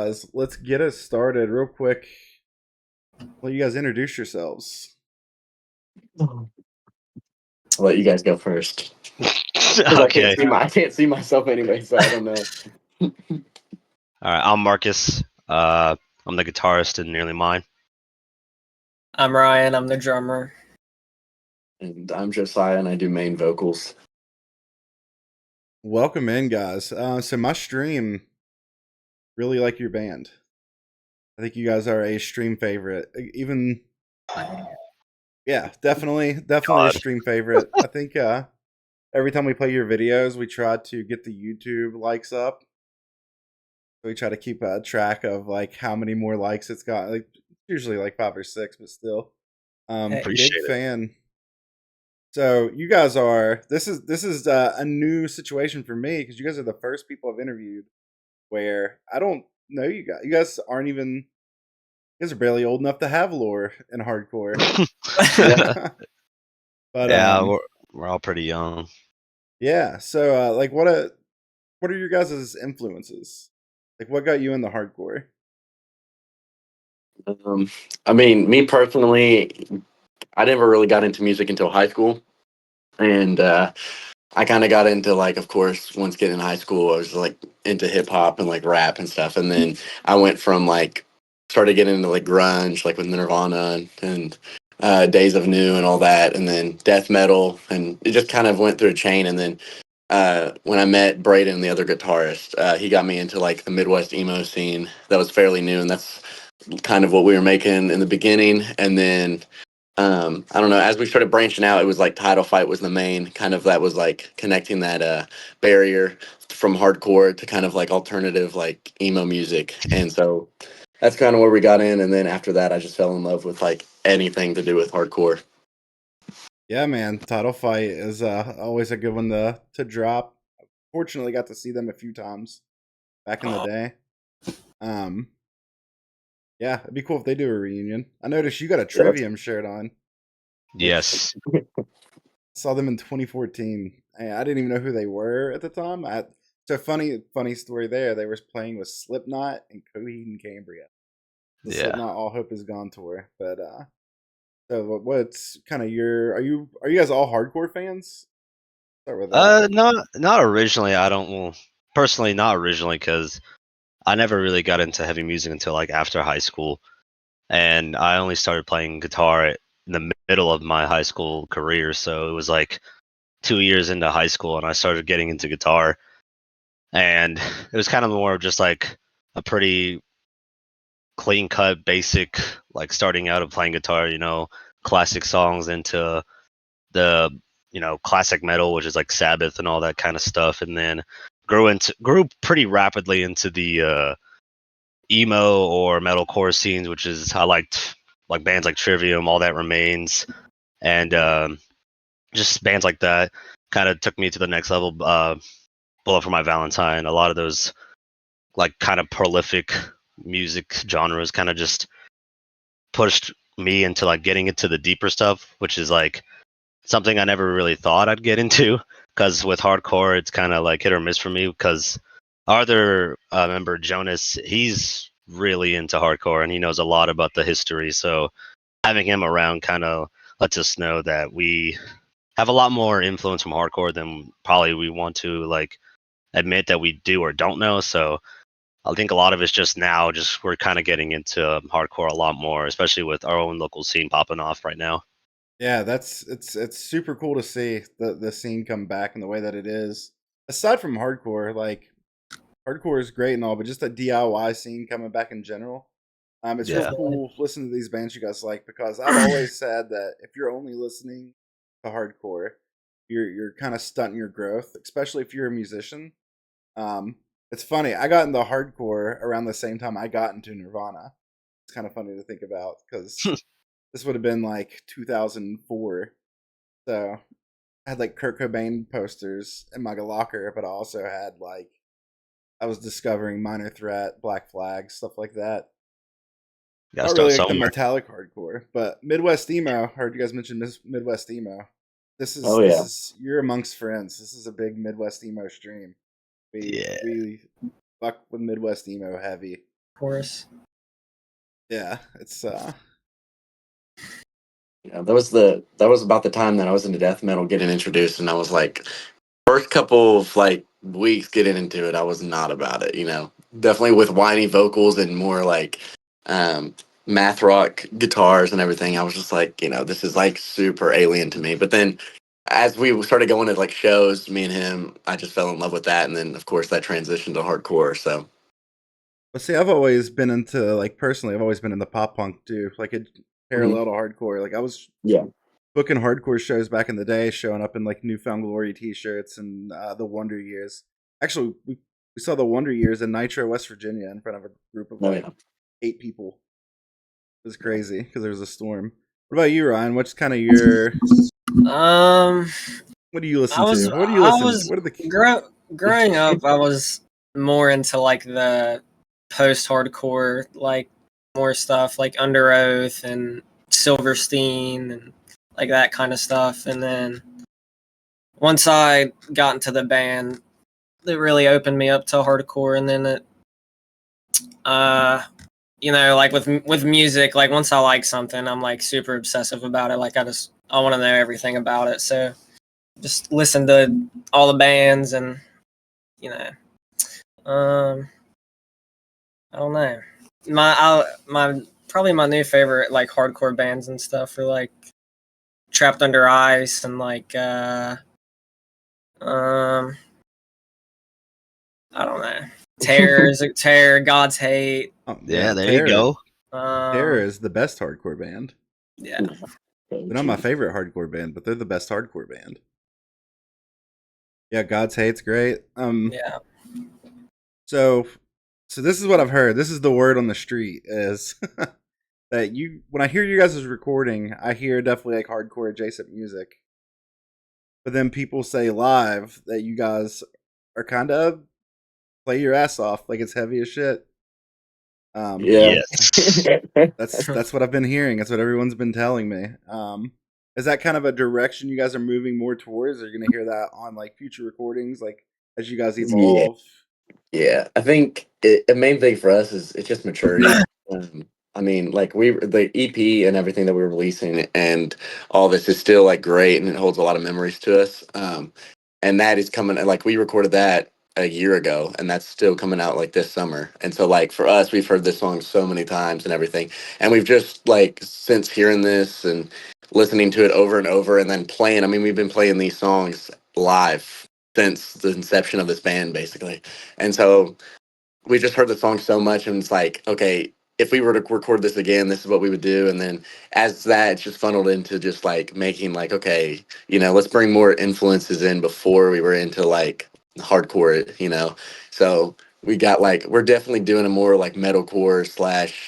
Guys, let's get us started real quick. Let you guys introduce yourselves. I'll let you guys go first. Because Okay. I can't see myself anyway, so I don't know. All right. I'm Marcus. I'm the guitarist in Nearly Mine. I'm Ryan. I'm the drummer. And I'm Josiah, and I do main vocals. Welcome in, guys. So my stream really like your band. I think you guys are a stream favorite. Even, yeah, definitely a stream favorite. I think every time we play your videos, we try to get the YouTube likes up. We try to keep a track of like how many more likes it's got. Like usually like 5 or 6, but still, Appreciate big it. fan. So you guys are this is a new situation for me because you guys are the first people I've interviewed where I don't know you guys. You guys aren't even. You guys are barely old enough to have lore in hardcore. But yeah, we're all pretty young. yeah. So like, what are your guys' influences? Like, what got you into hardcore? I mean, me personally, I never really got into music until high school, and I kind of got into, like, of course, once getting in high school, I was like into hip hop and like rap and stuff, and then I went from like started getting into like grunge, like with Nirvana and Days of New and all that, and then death metal, and it just kind of went through a chain, and then. When I met Braden, the other guitarist, he got me into like the Midwest emo scene that was fairly new, and that's kind of what we were making in the beginning. And then I don't know, as we started branching out, it was like Title Fight was the main kind of, that was like connecting that barrier from hardcore to kind of like alternative like emo music. And so that's kind of where we got in. And then after that, I just fell in love with like anything to do with hardcore. Yeah, man. Title Fight is always a good one to drop. Fortunately, got to see them a few times back in the day. Yeah, it'd be cool if they do a reunion. I noticed you got a Trivium shirt on. Yes. Saw them in 2014. I didn't even know who they were at the time. So funny story there. They were playing with Slipknot and Coheed and Cambria. The Yeah. Slipknot All Hope Is Gone tour. But so what's kind of your? Are you guys all hardcore fans? Start with that. Not originally. I don't. Well, personally, not originally, because I never really got into heavy music until like after high school, and I only started playing guitar in the middle of my high school career. So it was like 2 years into high school, and I started getting into guitar, and it was kind of more of just like a pretty clean cut, basic, like starting out of playing guitar, classic songs into the, classic metal, which is like Sabbath and all that kind of stuff. And then grew pretty rapidly into the emo or metalcore scenes, which is, I liked like bands like Trivium, All That Remains, and just bands like that kind of took me to the next level. Bullet for My Valentine, a lot of those like kind of prolific music genres kind of just pushed me into like getting into the deeper stuff, which is like something I never really thought I'd get into. Because with hardcore, it's kind of like hit or miss for me. Because our other member, Jonas, he's really into hardcore and he knows a lot about the history. So having him around kind of lets us know that we have a lot more influence from hardcore than probably we want to like admit that we do or don't know. So I think a lot of it's just now, just we're kind of getting into hardcore a lot more, especially with our own local scene popping off right now. Yeah, it's super cool to see the scene come back in the way that it is. Aside from hardcore, like hardcore is great and all, but just the DIY scene coming back in general. It's real Yeah. cool listening to these bands you guys like because I've always said that if you're only listening to hardcore, you're kind of stunting your growth, especially if you're a musician. Um, it's funny. I got into hardcore around the same time I got into Nirvana. It's kind of funny to think about because this would have been like 2004. So I had like Kurt Cobain posters in my locker, but I also had like I was discovering Minor Threat, Black Flag, stuff like that. Gotta Not start really like the somewhere. metallic hardcore, but Midwest emo. Heard you guys mention Midwest emo. This is Oh, this yeah. is you're amongst friends. This is a big Midwest emo stream. We Yeah. we fuck with Midwest emo heavy. course. Yeah, it's Yeah, that was about the time that I was into death metal getting introduced, and I was like, first couple of like weeks getting into it, I was not about it. Definitely with whiny vocals and more like um, math rock guitars and everything. I was just like, this is like super alien to me. But then as we started going to like shows, me and him, I just fell in love with that, and then of course that transitioned to hardcore. So but see, I've always been into like personally, I've always been into pop punk too. Like it parallel to hardcore. Like I was yeah, booking hardcore shows back in the day, showing up in like Newfound Glory T-shirts and the Wonder Years. Actually, we saw the Wonder Years in Nitro, West Virginia, in front of a group of oh like yeah. 8 people. It was crazy because there was a storm. What about you, Ryan? What's kind of your Um, what do you listen I was to? What do you I listen? was What are the growing up. I was more into like the post-hardcore, like more stuff like Under Oath and Silverstein and like that kind of stuff. And then once I got into the band, it really opened me up to hardcore. And then it, like with music, like once I like something, I'm like super obsessive about it. Like I want to know everything about it. So just listen to all the bands and you know, I don't know. My probably my new favorite like hardcore bands and stuff are like Trapped Under Ice and like um I don't know. Terror, God's Hate. oh Yeah, yeah, there you Terror. go. Terror Um is the best hardcore band. yeah. They're not my favorite hardcore band, but they're the best hardcore band. Yeah, God's Hate's great. Yeah. So this is what I've heard. This is the word on the street is that when I hear you guys' recording, I hear definitely like hardcore adjacent music. But then people say live that you guys are kind of play your ass off, like it's heavy as shit. Yeah. Yes. That's what I've been hearing. That's what everyone's been telling me. Is that kind of a direction you guys are moving more towards? Are you gonna hear that on like future recordings, like as you guys Yeah. evolve? Yeah, I think the main thing for us is it's just maturity. I mean, like the EP and everything that we're releasing and all this is still like great and it holds a lot of memories to us. And that is coming, like we recorded that a year ago and that's still coming out like this summer. And so like for us, we've heard this song so many times and everything. And we've just like since hearing this and listening to it over and over and then playing, I mean, we've been playing these songs live since the inception of this band basically. And so we just heard the song so much and it's like, okay, if we were to record this again, this is what we would do. And then as that, it's just funneled into just like making like, okay, let's bring more influences in before we were into like hardcore. So we got like, we're definitely doing a more like metalcore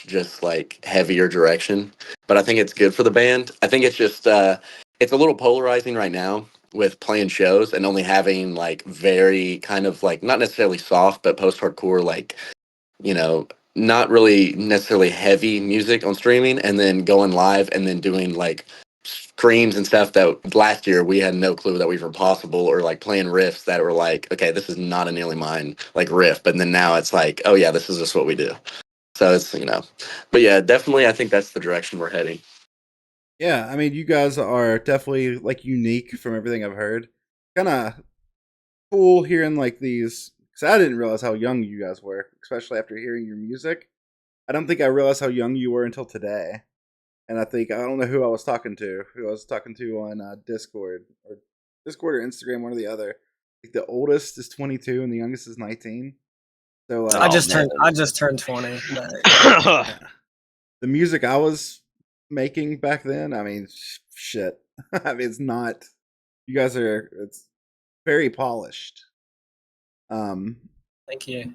/ just like heavier direction. But I think it's good for the band. I think it's just, it's a little polarizing right now with playing shows and only having like very kind of like not necessarily soft but post-hardcore like you know not really necessarily heavy music on streaming and then going live and then doing like screams and stuff that last year we had no clue that we were possible or like playing riffs that were like okay this is not a nearly mine like riff but then now it's like oh yeah this is just what we do so it's but yeah definitely I think that's the direction we're heading. Yeah, I mean, you guys are definitely like unique from everything I've heard. Kind of cool hearing like these because I didn't realize how young you guys were, especially after hearing your music. I don't think I realized how young you were until today. And I think I don't know who I was talking to. Who I was talking to on Discord or Instagram, one or the other. Like the oldest is 22 and the youngest is 19. So like, I Oh just man. turned 20. But yeah. The music I was making back then, I mean, shit. I mean, it's not. You guys are. It's very polished. Um, thank you.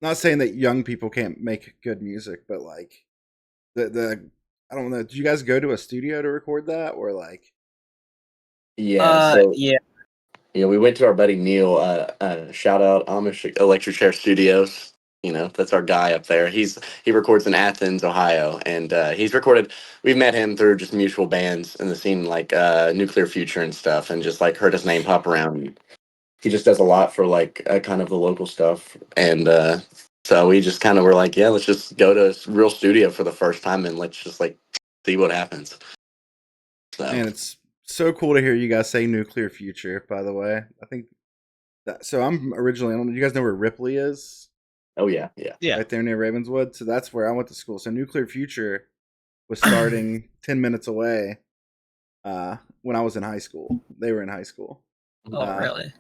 not saying that young people can't make good music, but like the I don't know. Did you guys go to a studio to record that, or like? Yeah, so Yeah. yeah, we went to our buddy Neil. Shout out Amish Electric Chair Studios. That's our guy up there. He records in Athens, Ohio, and he's recorded. We've met him through just mutual bands in the scene, like Nuclear Future and stuff, and just like heard his name pop around. He just does a lot for like kind of the local stuff, and So we just kind of were like, yeah, let's just go to a real studio for the first time and let's just like see what happens. So And it's so cool to hear you guys say Nuclear Future, by the way. I think that, so I'm originally, I don't know, you guys know where Ripley is? oh yeah, yeah. Yeah. Right there near Ravenswood. So that's where I went to school. So Nuclear Future was starting 10 minutes away when I was in high school. They were in high school. Oh, really?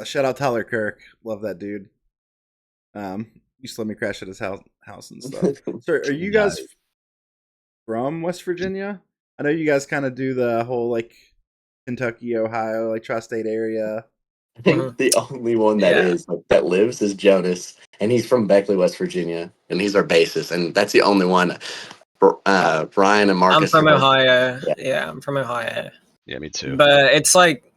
Shout out Tyler Kirk. Love that dude. Used to let me crash at his house and stuff. So are you guys Nice. from West Virginia? I know you guys kind of do the whole like Kentucky, Ohio, like tri-state area. I think the only one that Yeah. is that lives is Jonas, and he's from Beckley, West Virginia, and he's our bassist, and that's the only one. Brian and I'm Marcus from are both. Ohio. Yeah. Yeah, I'm from Ohio. Yeah, me too. But it's like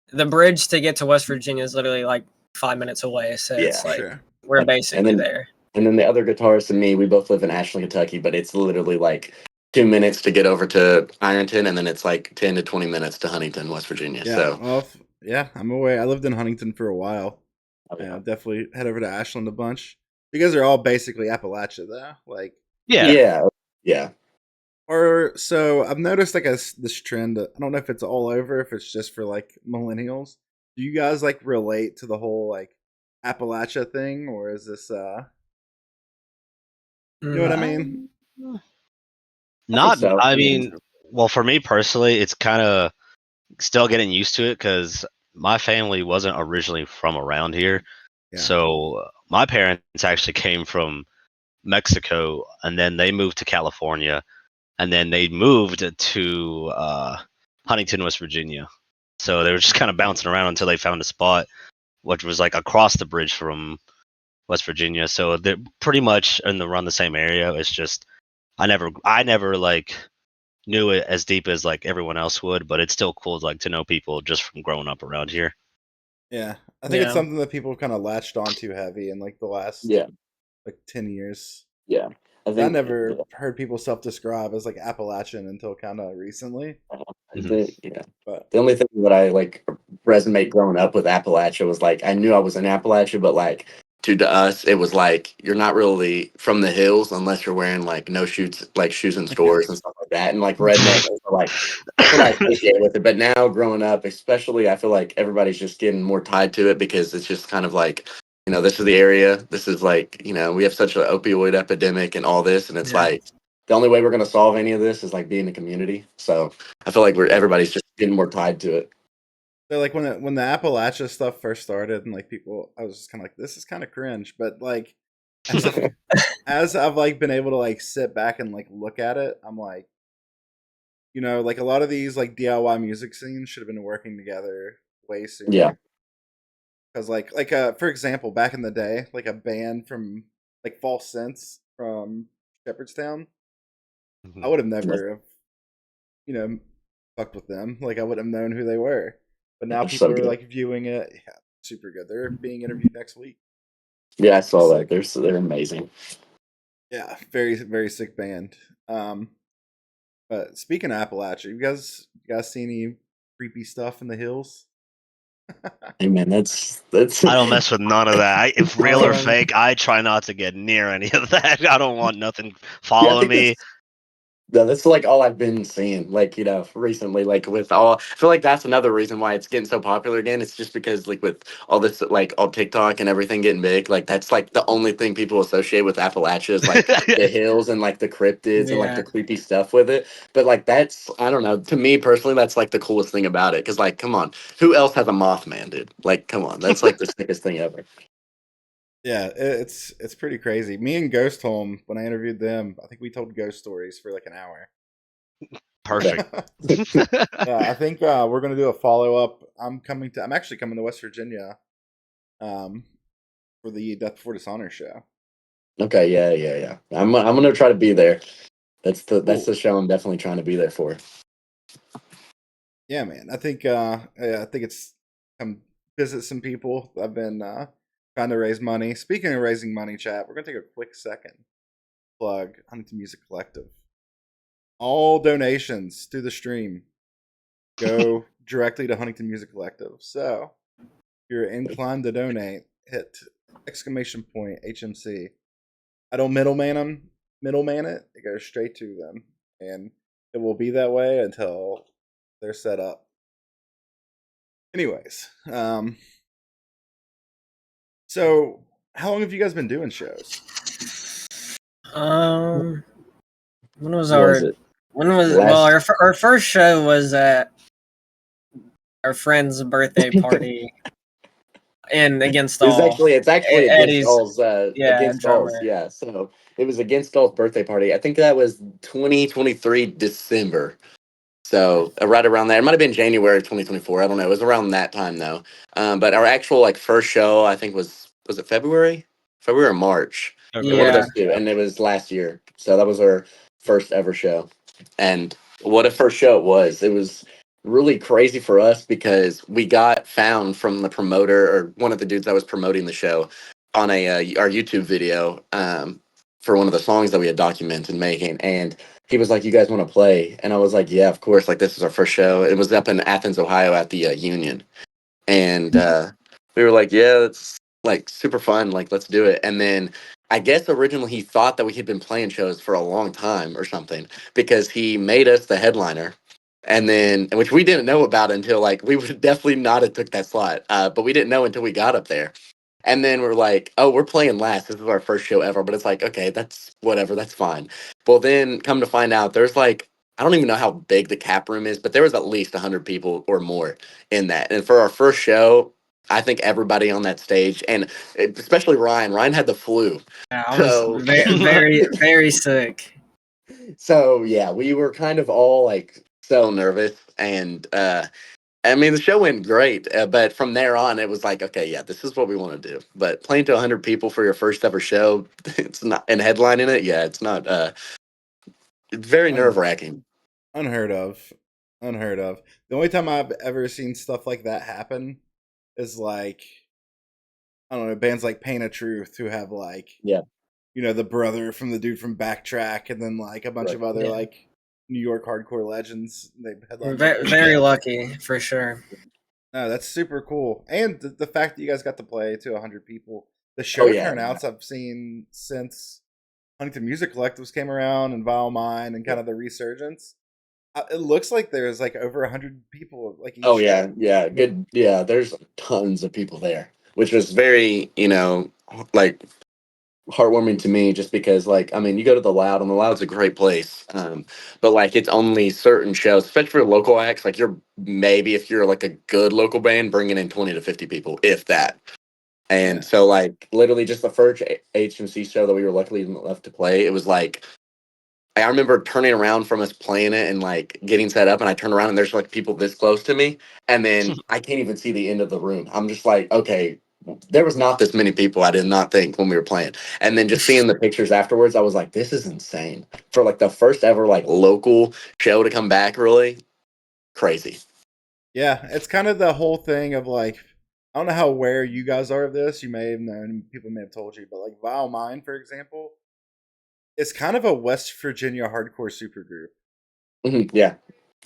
the bridge to get to West Virginia is literally like 5 minutes away. So Yeah, it's like Sure. we're and basically then there. and then the other guitarist and me, we both live in Ashland, Kentucky, but it's literally like 2 minutes to get over to Ironton, and then it's like 10 to 20 minutes to Huntington, West Virginia. Yeah. So Well, yeah, I'm away. I lived in Huntington for a while. oh, yeah. Definitely head over to Ashland a bunch. You guys are all basically Appalachia, though. Like, Yeah. yeah, yeah. or so I've noticed like this trend. I don't know if it's all over, if it's just for like millennials. Do you guys like relate to the whole like Appalachia thing, or is this you know what I mean? Not, so. I mean, well, for me personally, it's kind of still getting used to it because my family wasn't originally from around here. Yeah. So my parents actually came from Mexico, and then they moved to California, and then they moved to Huntington, West Virginia. So they were just kind of bouncing around until they found a spot, which was like across the bridge from West Virginia. So they're pretty much around the same area. It's just I never like knew it as deep as like everyone else would, but it's still cool like to know people just from growing up around here. Yeah, I think it's Yeah. something that people kind of latched onto heavy in like the last Yeah, like 10 years. yeah. I I think never heard people self-describe as like Appalachian until kind of recently. yeah. But The only thing that I like resonate growing up with Appalachia was like I knew I was in Appalachia, but like to us it was like you're not really from the hills unless you're wearing like no shoes like shoes in stores and stuff like that. And like redneck is like that's what I associate with it. But now growing up, especially I feel like everybody's just getting more tied to it because it's just kind of like, this is the area. This is like, we have such an opioid epidemic and all this, and it's Yeah. like the only way we're gonna solve any of this is like being a community. So I feel like everybody's just getting more tied to it. so like when the Appalachia stuff first started and like people, I was just kind of like, this is kind of cringe. But like as I've like been able to like sit back and like look at it, I'm like, like a lot of these like DIY music scenes should have been working together way sooner. Yeah. Because like for example, back in the day, like a band from like False Sense from Shepherdstown, I would have never have, fucked with them. Like I would have known who they were. But now They're people so are good. like viewing it. Yeah, super good. They're being interviewed next week. Yeah, I saw that. Sick. They're amazing. Yeah, very very sick band. But speaking of Appalachia, you guys see any creepy stuff in the hills? Hey man, that's I don't mess with none of that. If real or Um, fake, I try not to get near any of that. I don't want nothing yeah, I following think me. that's like all I've been seeing, like, recently, like with all, I feel like that's another reason why it's getting so popular again. It's just because like with all this, like all TikTok and everything getting big, like that's like the only thing people associate with Appalachia is like the hills and like the cryptids and like the Yeah. creepy stuff with it. But like that's, I don't know, to me personally, that's like the coolest thing about it. Cause like, come on, who else has a Mothman, dude? Like, come on, that's like the sickest thing ever. yeah, it's pretty crazy. Me and Ghost Home, when I interviewed them, I think we told ghost stories for like an hour. Perfect. Yeah, I think we're gonna do a follow up. I'm actually coming to West Virginia, um, for the Death Before Dishonor show. Okay, yeah. I'm gonna try to be there. That's Cool. the show I'm definitely trying to be there for. Yeah, man. I think it's come visit some people. I've been trying to raise money. Speaking of raising money, chat, we're gonna take a quick second. Plug Huntington Music Collective. All donations to the stream go directly to Huntington Music Collective. So if you're inclined to donate, hit exclamation point HMC. I don't middleman it. It goes straight to them, and it will be that way until they're set up. Anyways, so how long have you guys been doing shows? When was What our was it? when was Last- well our first show was at our friend's birthday party and Against All. It's actually Eddie's, Against All's Against drummer. All's, yeah. So it was Against All's birthday party. I think that was 2023 December. So right around there. It might have been January of 2024. I don't know. It was around that time though. But our actual like first show, I think was it February? February or March. Okay. One of Yeah. those two. And it was last year. So that was our first ever show. And what a first show it was. It was really crazy for us because we got found from the promoter or one of the dudes that was promoting the show on our YouTube video for one of the songs that we had documented making. And he was like, "You guys want to play?" And I was like, "Yeah, of course. Like, this is our first show." It was up in Athens, Ohio, at the Union, and we were like, "Yeah, it's like super fun. Like, let's do it." And then I guess originally he thought that we had been playing shows for a long time or something because he made us the headliner. And then, which we didn't know about until like we would definitely not have took that slot, but we didn't know until we got up there. And then we're like, oh, we're playing last. This is our first show ever. But it's like, okay, that's whatever. That's fine. Well, then come to find out, there's like, I don't even know how big the cap room is, but there was at least 100 people or more in that. And for our first show, I think everybody on that stage, and especially Ryan had the flu. Yeah, I So- was very, very sick. So yeah, we were kind of all like so nervous. And I mean, the show went great, but from there on, it was like, okay, yeah, this is what we want to do. But playing to 100 people for your first ever show, it's not, and headlining it, yeah, it's not. It's very nerve wracking. Unheard of. Unheard of. The only time I've ever seen stuff like that happen is like, I don't know, bands like Pain of Truth who have like, Yeah. you know, the brother from the dude from Backtrack, and then like a bunch Right. of other Yeah. like New York hardcore legends. They headline. Very lucky for sure. No, that's super cool, and the fact that you guys got to play to 100 people. The show yeah. turnouts I've seen since Huntington Music Collectives came around and Vile Mind and kind of the resurgence. It looks like there's like over 100 people like each Oh yeah, show. yeah, good. Yeah, there's tons of people there, which was very, like heartwarming to me, just because, like, I mean, you go to the Loud, and the Loud's a great place, but like it's only certain shows, especially for local acts. Like you're maybe if you're like a good local band, bringing in 20 to 50 people, if that. And Yeah. so, like, literally just the first HMC show that we were luckily left to play, it was like I remember turning around from us playing it and like getting set up, and I turn around and there's like people this close to me, and then I can't even see the end of the room. I'm just like, okay, there was not this many people. I did not think when we were playing, and then just seeing the pictures afterwards, I was like, this is insane for like the first ever like local show to come back. Really crazy. Yeah, it's kind of the whole thing of like, I don't know how aware you guys are of this. You may have known, people may have told you, but like Vile Mind, for example, is kind of a West Virginia hardcore supergroup. Yeah.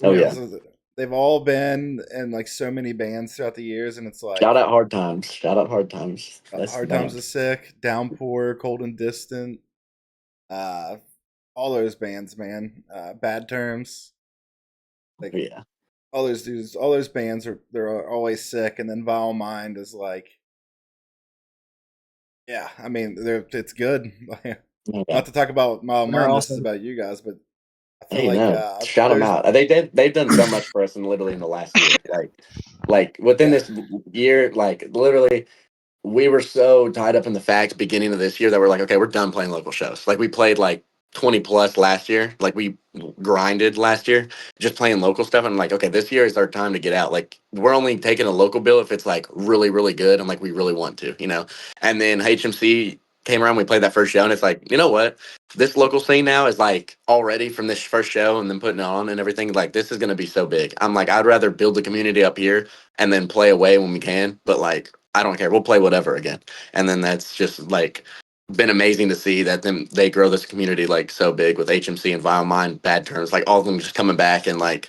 Oh yeah. So they've all been in like so many bands throughout the years, and it's like Shout out Hard Times. Shout out Hard Times. That's Hard the Times band. is sick, Downpour, Cold and Distant, all those bands, man. Bad Terms, like Yeah. all those dudes, all those bands they're always sick, and then Vile Mind is like, yeah, I mean, it's good. Yeah. Not to talk about Vile They're Mind, this is awesome. about you guys, but I feel Hey, like no, shout them there's out. They've done so much for us in literally in the last year. Like within Yeah. this year, like literally, we were so tied up in the fact beginning of this year that we're like, okay, we're done playing local shows. Like we played like 20 plus last year. Like we grinded last year, just playing local stuff. And I'm like, okay, this year is our time to get out. Like we're only taking a local bill if it's like really, really good and like we really want to, you know. And then HMC came around, we played that first show, and it's like, you know what? This local scene now is like already from this first show and then putting it on and everything. Like this is gonna be so big. I'm like, I'd rather build the community up here and then play away when we can. But like, I don't care. We'll play whatever again. And then that's just like been amazing to see that they grow this community like so big with HMC and Vile Mind, Bad Terms, like all of them just coming back, and like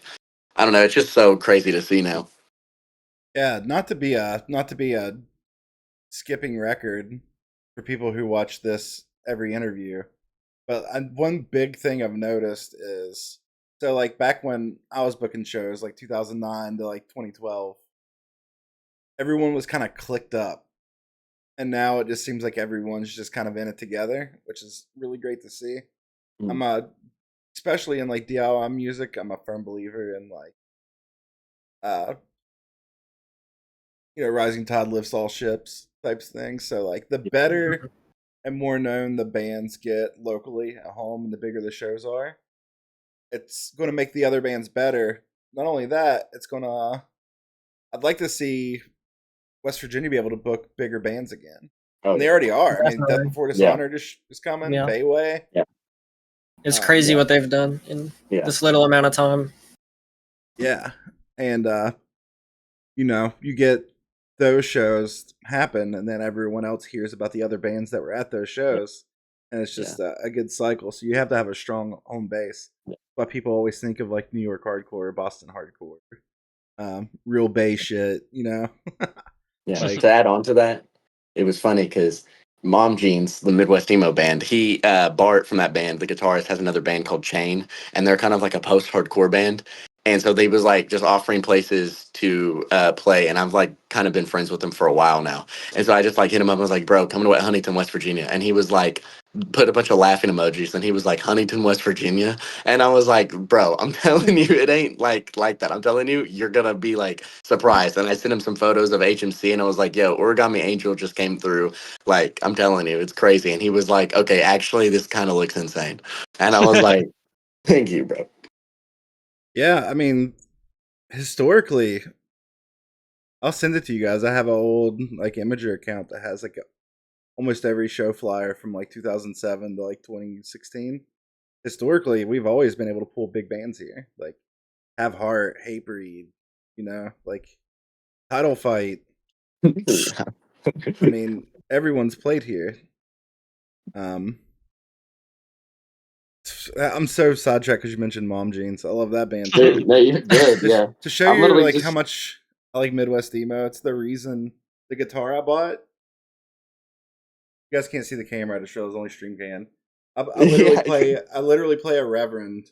I don't know, it's just so crazy to see now. Yeah, not to be a skipping record for people who watch this every interview. But one big thing I've noticed is so like back when I was booking shows like 2009 to like 2012, everyone was kind of clicked up. And now it just seems like everyone's just kind of in it together, which is really great to see. I'm especially in like DIY music, I'm a firm believer in like rising tide lifts all ships types things. So like the better and more known the bands get locally at home and the bigger the shows are, it's going to make the other bands better. Not only that, I'd like to see West Virginia be able to book bigger bands again. And they already are. I mean, Death Before Dishonored is coming. Yeah. Bayway. Yeah. It's crazy what they've done in this little amount of time. Yeah. And, you get those shows happen, and then everyone else hears about the other bands that were at those shows. And it's just a good cycle. So you have to have a strong home base. But people always think of like New York hardcore, Boston hardcore, real Bay shit, Yeah. Like, to add on to that, it was funny because Mom Jeans, the Midwest emo band, Bart from that band, the guitarist, has another band called Chain, and they're kind of like a post-hardcore band. And so they was like just offering places to play, and I've like kind of been friends with them for a while now. And so I just like hit him up and was like, bro, come to Huntington, West Virginia. And he was like, put a bunch of laughing emojis, and he was like, Huntington, West Virginia. And I was like, bro, I'm telling you, it ain't like that. I'm telling you, you're gonna be like surprised. And I sent him some photos of HMC, and I was like, yo, Origami Angel just came through. Like, I'm telling you, it's crazy. And he was like, okay, actually, this kind of looks insane. And I was like, thank you, bro. Yeah, I mean, historically, I'll send it to you guys. I have an old like Imager account that has like almost every show flyer from like 2007 to like 2016. Historically, we've always been able to pull big bands here, like Have Heart, Hatebreed, like Title Fight. I mean, everyone's played here. I'm so sidetracked because you mentioned Mom Jeans. I love that band too. No, you're good. Yeah. To show you like how much I like Midwest emo, it's the reason the guitar I bought. You guys can't see the camera to show. It's only stream can. I literally play a Reverend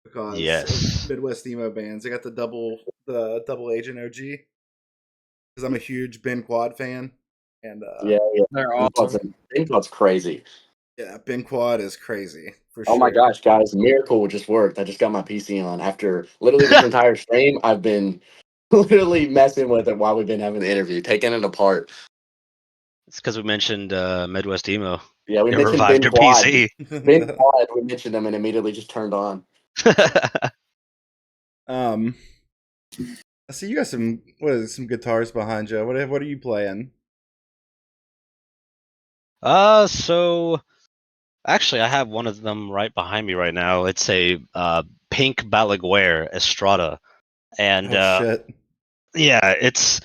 because of Midwest emo bands. I got the double agent OG because I'm a huge Ben Quad fan, and they're awesome. Ben Quad's crazy. Yeah, Ben Quad is crazy for sure. Oh my gosh, guys, Miracle just worked. I just got my PC on after literally this entire stream. I've been literally messing with it while we've been having the interview, taking it apart. It's because we mentioned Midwest emo. Yeah, we mentioned revived your Quad. PC. Ben Quad, we mentioned them and immediately just turned on. I see you got some guitars behind you. What are you playing? So actually I have one of them right behind me right now. It's a pink Balaguer Estrada. And shit. Yeah, it's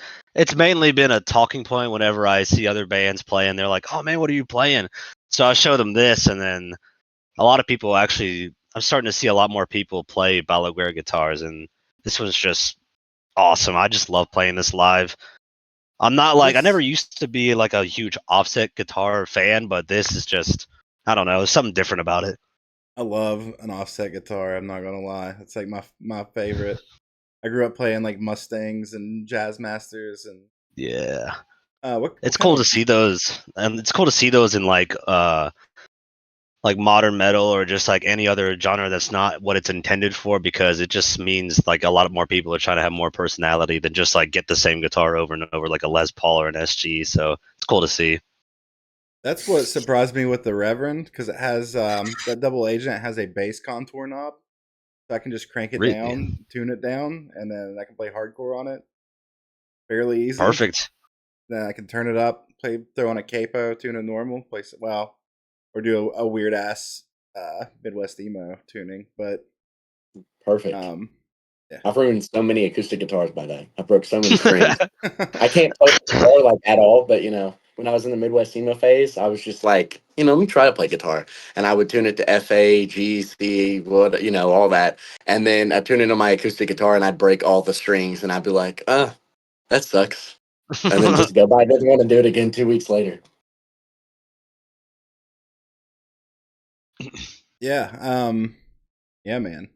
mainly been a talking point whenever I see other bands playing. They're like, "Oh man, what are you playing?" So I show them this, and then a lot of people actually. I'm starting to see a lot more people play Balaguer guitars, and this one's just awesome. I just love playing this live. I'm not like I never used to be like a huge offset guitar fan, but this is just I don't know, there's something different about it. I love an offset guitar. I'm not gonna lie, it's like my favorite. I grew up playing like Mustangs and Jazz Masters, and yeah, it's cool to see those, and it's cool to see those in like modern metal or just like any other genre that's not what it's intended for, because it just means like a lot of more people are trying to have more personality than just like get the same guitar over and over like a Les Paul or an SG. So it's cool to see. That's what surprised me with the Reverend, because it has that double agent has a bass contour knob, so I can just crank it down, tune it down, and then I can play hardcore on it fairly easy. Perfect. Then I can turn it up, throw on a capo, tune it normal, or do a weird ass Midwest emo tuning. But perfect. Yeah. I've ruined so many acoustic guitars by that. I broke so many strings. I can't play guitar like at all, but when I was in the Midwest emo phase, I was just like, let me try to play guitar. And I would tune it to F, A, G, C, all that. And then I'd tune it on my acoustic guitar and I'd break all the strings and I'd be like, that sucks. and then just go buy another one and do it again 2 weeks later. Yeah. Yeah, man.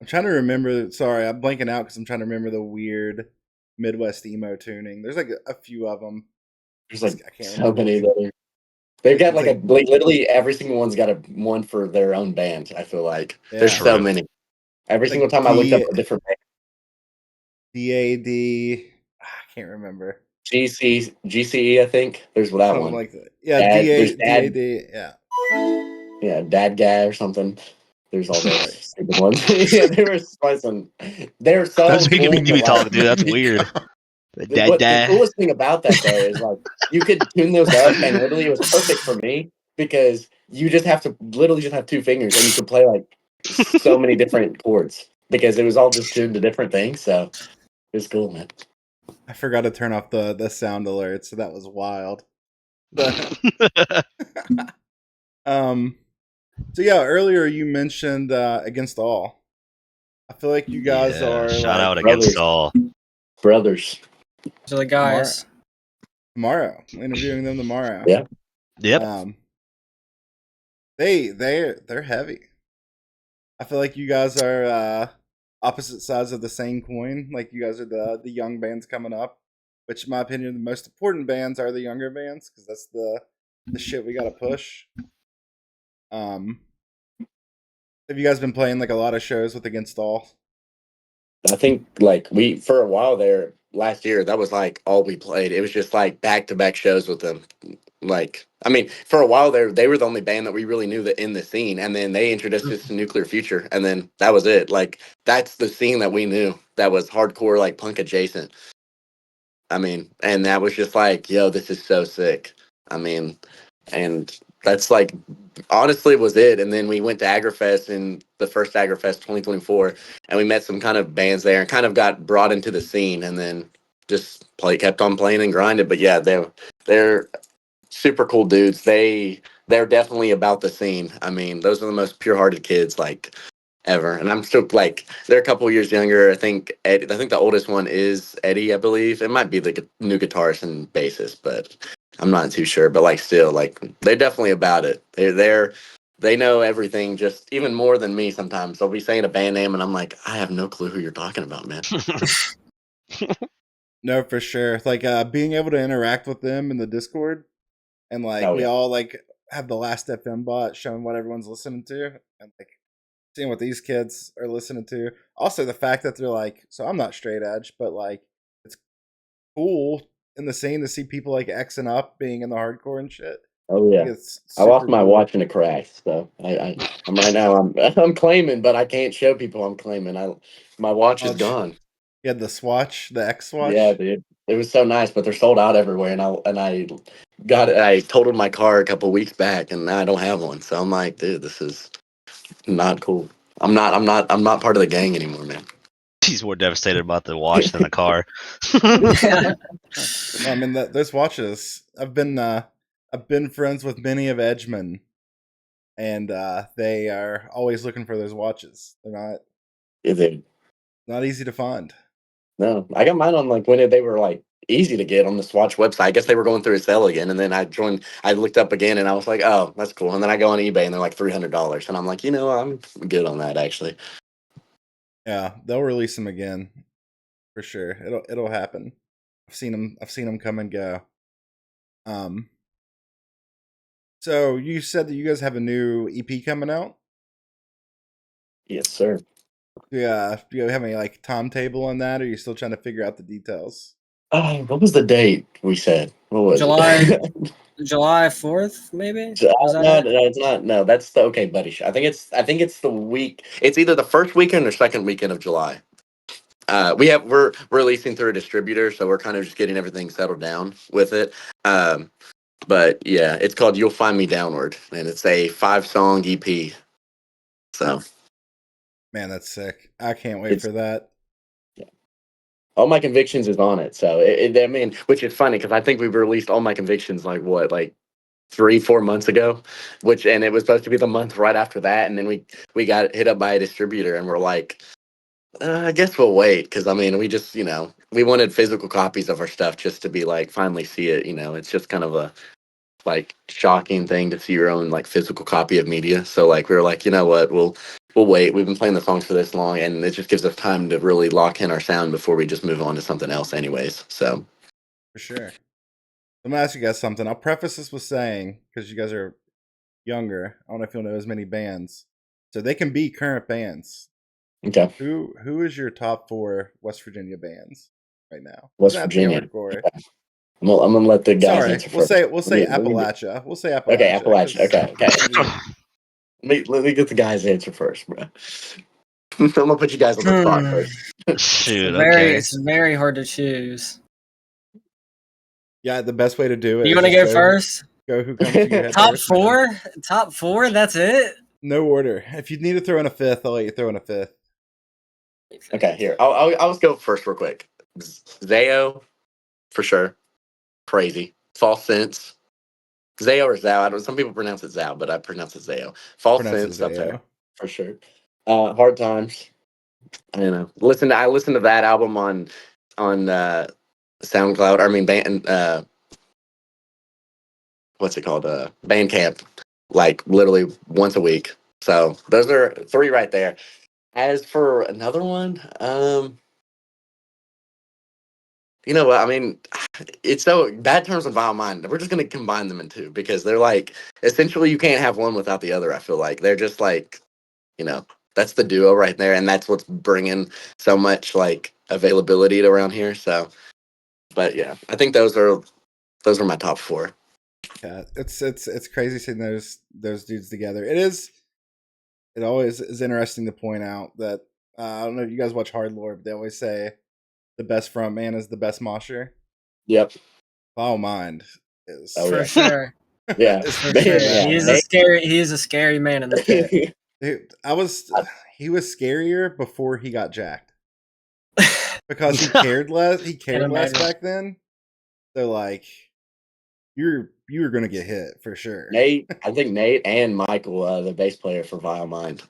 I'm trying to remember. Sorry, I'm blanking out because I'm trying to remember the weird Midwest emo tuning. There's like a few of them. There's like I can't so remember. many that are. They've got It's like literally every single one's got a one for their own band. I feel like there's yeah, so True. many. Every single like time I looked up a different band, DAD. I can't remember. GCE, I think there's that Something one. like that. Yeah, There's DAD. Yeah. Dad guy or something. There's all those Right. stupid ones. Yeah, they were some. They're so That's making cool. me talk, dude. That's weird. Dad, What the dad. coolest thing about that though is like you could tune those up, and literally it was perfect for me because you just have to literally just have two fingers, and you could play like so many different chords because it was all just tuned to different things. So it was cool, man. I forgot to turn off the sound alert, so that was wild. But so yeah, earlier you mentioned Against All. I feel like you guys Yeah, are shout like out Against brothers. All. Brothers. So the guys. tomorrow. Interviewing them tomorrow. Yeah. Yep. They're heavy. I feel like you guys are opposite sides of the same coin. Like you guys are the young bands coming up, which in my opinion the most important bands are the younger bands because that's the shit we gotta push. Have you guys been playing like a lot of shows with Against All? I think like we for a while there last year that was like all we played. It was just like back to back shows with them. Like I mean, for a while there they were the only band that we really knew that in the scene, and then they introduced us to Nuclear Future, and then that was it. Like that's the scene that we knew that was hardcore like punk adjacent. I mean, and that was just like, yo, this is so sick. I mean, and that's like honestly was it. And then we went to Agrifest in the first Agrifest 2024, and we met some kind of bands there and kind of got brought into the scene, and then just kept on playing and grinded. But yeah, they're super cool dudes. They're definitely about the scene. I mean, those are the most pure hearted kids like ever. And I'm still like they're a couple years younger. I think I think the oldest one is Eddie, I believe. It might be the new guitarist and bassist, but I'm not too sure. But like still, like they're definitely about it. They know everything just even more than me sometimes. They'll be saying a band name and I'm like, I have no clue who you're talking about, man. No, for sure. Like being able to interact with them in the Discord and like Oh, we yeah. all like have the last FM bot showing what everyone's listening to and like seeing what these kids are listening to. Also the fact that they're like, so I'm not straight edge, but like it's cool in the scene to see people like Xing up being in the hardcore and shit. Oh yeah. It's I lost super my cool. watch in a crash, so I'm right now. I'm claiming, but I can't show people I'm claiming. My watch is gone. You had the Swatch, the X Swatch. Yeah, dude, it was so nice, but they're sold out everywhere. And I got it. I totaled my car a couple weeks back, and now I don't have one. So I'm like, dude, this is not cool. I'm not part of the gang anymore, man. He's more devastated about the watch than the car. No, I mean those watches. I've been friends with many of Edgemen, and they are always looking for those watches. They're not easy to find. No, I got mine on like when they were like easy to get on the Swatch website. I guess they were going through a sale again, and then I joined. I looked up again, and I was like, "Oh, that's cool." And then I go on eBay, and they're like $300, and I'm like, I'm good on that actually. Yeah, they'll release them again for sure. It'll happen. I've seen them come and go. So you said that you guys have a new EP coming out. Yes, sir. Yeah. Do you have any like timetable on that, or are you still trying to figure out the details? What was the date we said? What was July it? July 4th, maybe? No, Was that no, it? it's not. No, that's the Okay Buddy show. I think it's the week. It's either the first weekend or second weekend of July. We're releasing through a distributor, so we're kind of just getting everything settled down with it. But yeah, it's called "You'll Find Me Downward," and it's a 5-song EP. So Man, that's sick. I can't wait it's for that. All My Convictions is on it. So I mean, which is funny because I think we released All My Convictions like what, like 3-4 months ago, and it was supposed to be the month right after that, and then we got hit up by a distributor, and we're like, I guess we'll wait because I mean, we just we wanted physical copies of our stuff just to be like finally see it. It's just kind of a like shocking thing to see your own like physical copy of media. So like we were like, you know what, we'll wait. We've been playing the songs for this long, and it just gives us time to really lock in our sound before we just move on to something else, anyways. So For sure. I'm gonna ask you guys something. I'll preface this with saying, because you guys are younger, I don't know if you'll know as many bands. So they can be current bands. okay, Who is your top 4 West Virginia bands right now? West Doesn't have to be Virginia. hardcore. I'm gonna let the guys Sorry, answer we'll first. say Appalachia. We'll say Okay, Appalachia. Appalachia. 'Cause Okay, okay. West Virginia. Let me get the guys answer first, bro. I'm gonna put you guys on the spot Hmm. first. Shoot. It's Okay. very hard to choose. Yeah, the best way to do it You is want to just go first? go who comes to your head Top first, man. 4? Top 4? That's it? No order. If you need to throw in a fifth, I'll let you throw in a fifth. Okay, here. I'll just go first real quick. Zayo, for sure. Crazy. False Sense. Zayo or Zao. I don't. Some people pronounce it Zao, but I pronounce it Zayo. False Pronounces Sense up AO. there for sure. Hard Times. I don't know. I listened to that album on SoundCloud. I mean, band. What's it called? Bandcamp. Like literally once a week. So those are 3 right there. As for another one, you know what? I mean, it's so Bad Terms and Vile Mind. We're just gonna combine them in 2 because they're like essentially you can't have one without the other. I feel like they're just like you know that's the duo right there, and that's what's bringing so much like availability to around here. So, but yeah, I think those are my top 4. Yeah, it's crazy seeing those dudes together. It always is interesting to point out that I don't know if you guys watch Hard Lore, but they always say the best front man is the best mosher. Yep. Foul Mind is Oh For yeah. sure. Yeah. is For the sure. Yeah. best. He is a scary man in the pit. Dude, he was scarier before he got jacked because he cared less. He Can cared less imagine. back then. So like you were gonna get hit for sure. I think Nate and Michael, the bass player for Vile Mind.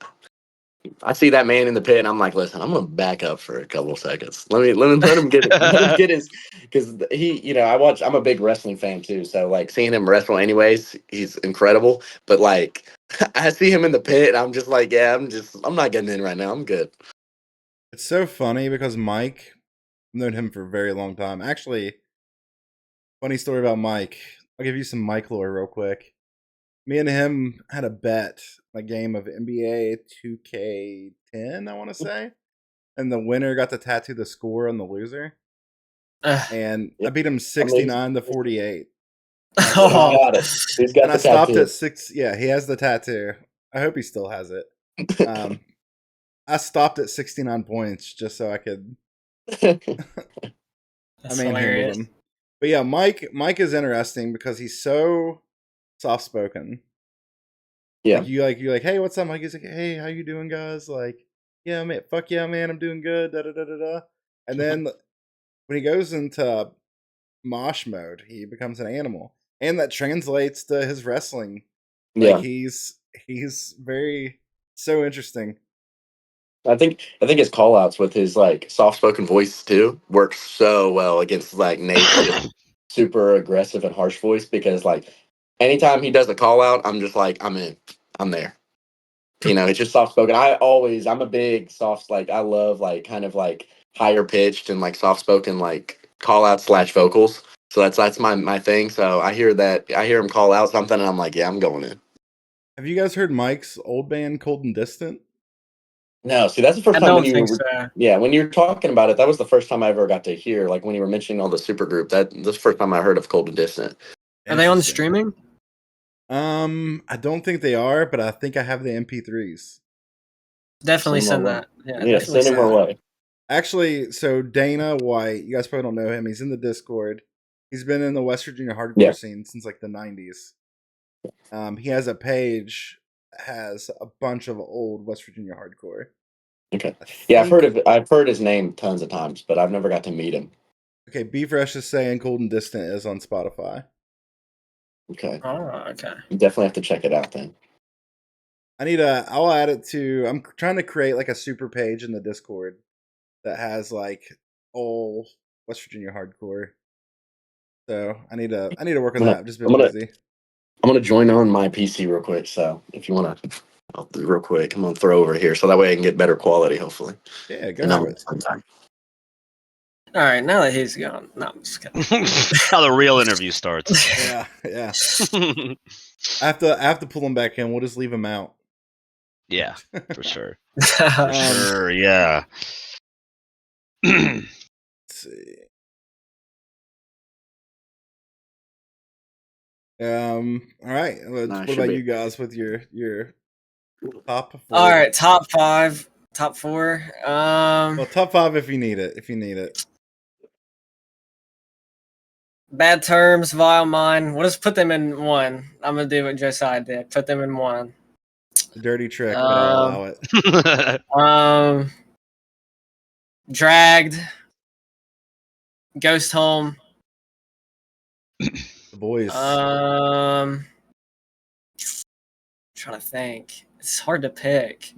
I see that man in the pit, and I'm like, listen, I'm gonna back up for a couple of seconds. Let him get it. Let him get his because he, I'm a big wrestling fan too. So like seeing him wrestle, anyways, he's incredible. But like, I see him in the pit, and I'm just like, yeah, I'm not getting in right now. I'm good. It's so funny because Mike, I've known him for a very long time. Actually, funny story about Mike. I'll give you some Mike lore real quick. Me and him had a bet, a game of NBA 2K10, I want to say, and the winner got to tattoo the score on the loser. And I Yep. beat him 69-48. He's Oh, got it. He's got And I the stopped tattoo. at 6. Yeah, he has the tattoo. I hope he still has it. I stopped at 69 points just so I could. I that's manhandled hilarious. him. But yeah, Mike is interesting because he's so soft spoken. Yeah. You're like, hey, what's up, Mike? He's like, hey, how you doing, guys? Like, yeah, man, fuck yeah, man, I'm doing good. Da da da da da. And then when he goes into mosh mode, he becomes an animal, and that translates to his wrestling. Like Yeah. he's very so interesting. I think his call outs with his like soft spoken voice too works so well against like Nate's just super aggressive and harsh voice because like anytime he does a call out, I'm just like, I'm in. I'm there. It's just soft spoken. I'm a big soft like I love like kind of like higher pitched and like soft spoken like call out / vocals. So that's my thing. So I hear him call out something and I'm like, yeah, I'm going in. Have you guys heard Mike's old band, Cold and Distant? No, see, that's the first I time don't think so. when you were talking about it, that was the first time I ever got to hear, like when you were mentioning all the supergroup, that's the first time I heard of Cold and Distant. Are they on Interesting. streaming? I don't think they are, but I think I have the MP3s. Definitely Send send them that. Yeah, Yeah, definitely send him our send that. way. Actually, so Dana White, you guys probably don't know him. He's in the Discord. He's been in the West Virginia hardcore Yeah. scene since like the 90s. He has a page that has a bunch of old West Virginia hardcore. Okay. I Yeah, think, I've heard his name tons of times, but I've never got to meet him. okay, Beef Rush is saying Cold and Distant is on Spotify. Okay. Oh, okay. You definitely have to check it out then. I'll add it to, I'm trying to create like a super page in the Discord that has like old West Virginia hardcore. So I need to work on that. I've just been busy. I'm gonna join on my PC real quick. So if you wanna, I'll do real quick. I'm gonna throw over here so that way I can get better quality, hopefully. Yeah, go And for I'll it. fun time. All right, now that he's gone, no, I'm just kidding. How the real interview starts. Yeah. I have to pull him back in. We'll just leave him out. Yeah, for sure. For sure, yeah. Let's see. All right. What about you guys with your top 4? All right, top 5, top 4. Well, top 5 if you need it. Bad Terms, Vile Mind. We'll just put them in 1. I'm gonna do what Josiah did. Put them in 1. The dirty trick, but I'll allow it. Dragged, Ghost Home, The boys. Trying to think. It's hard to pick.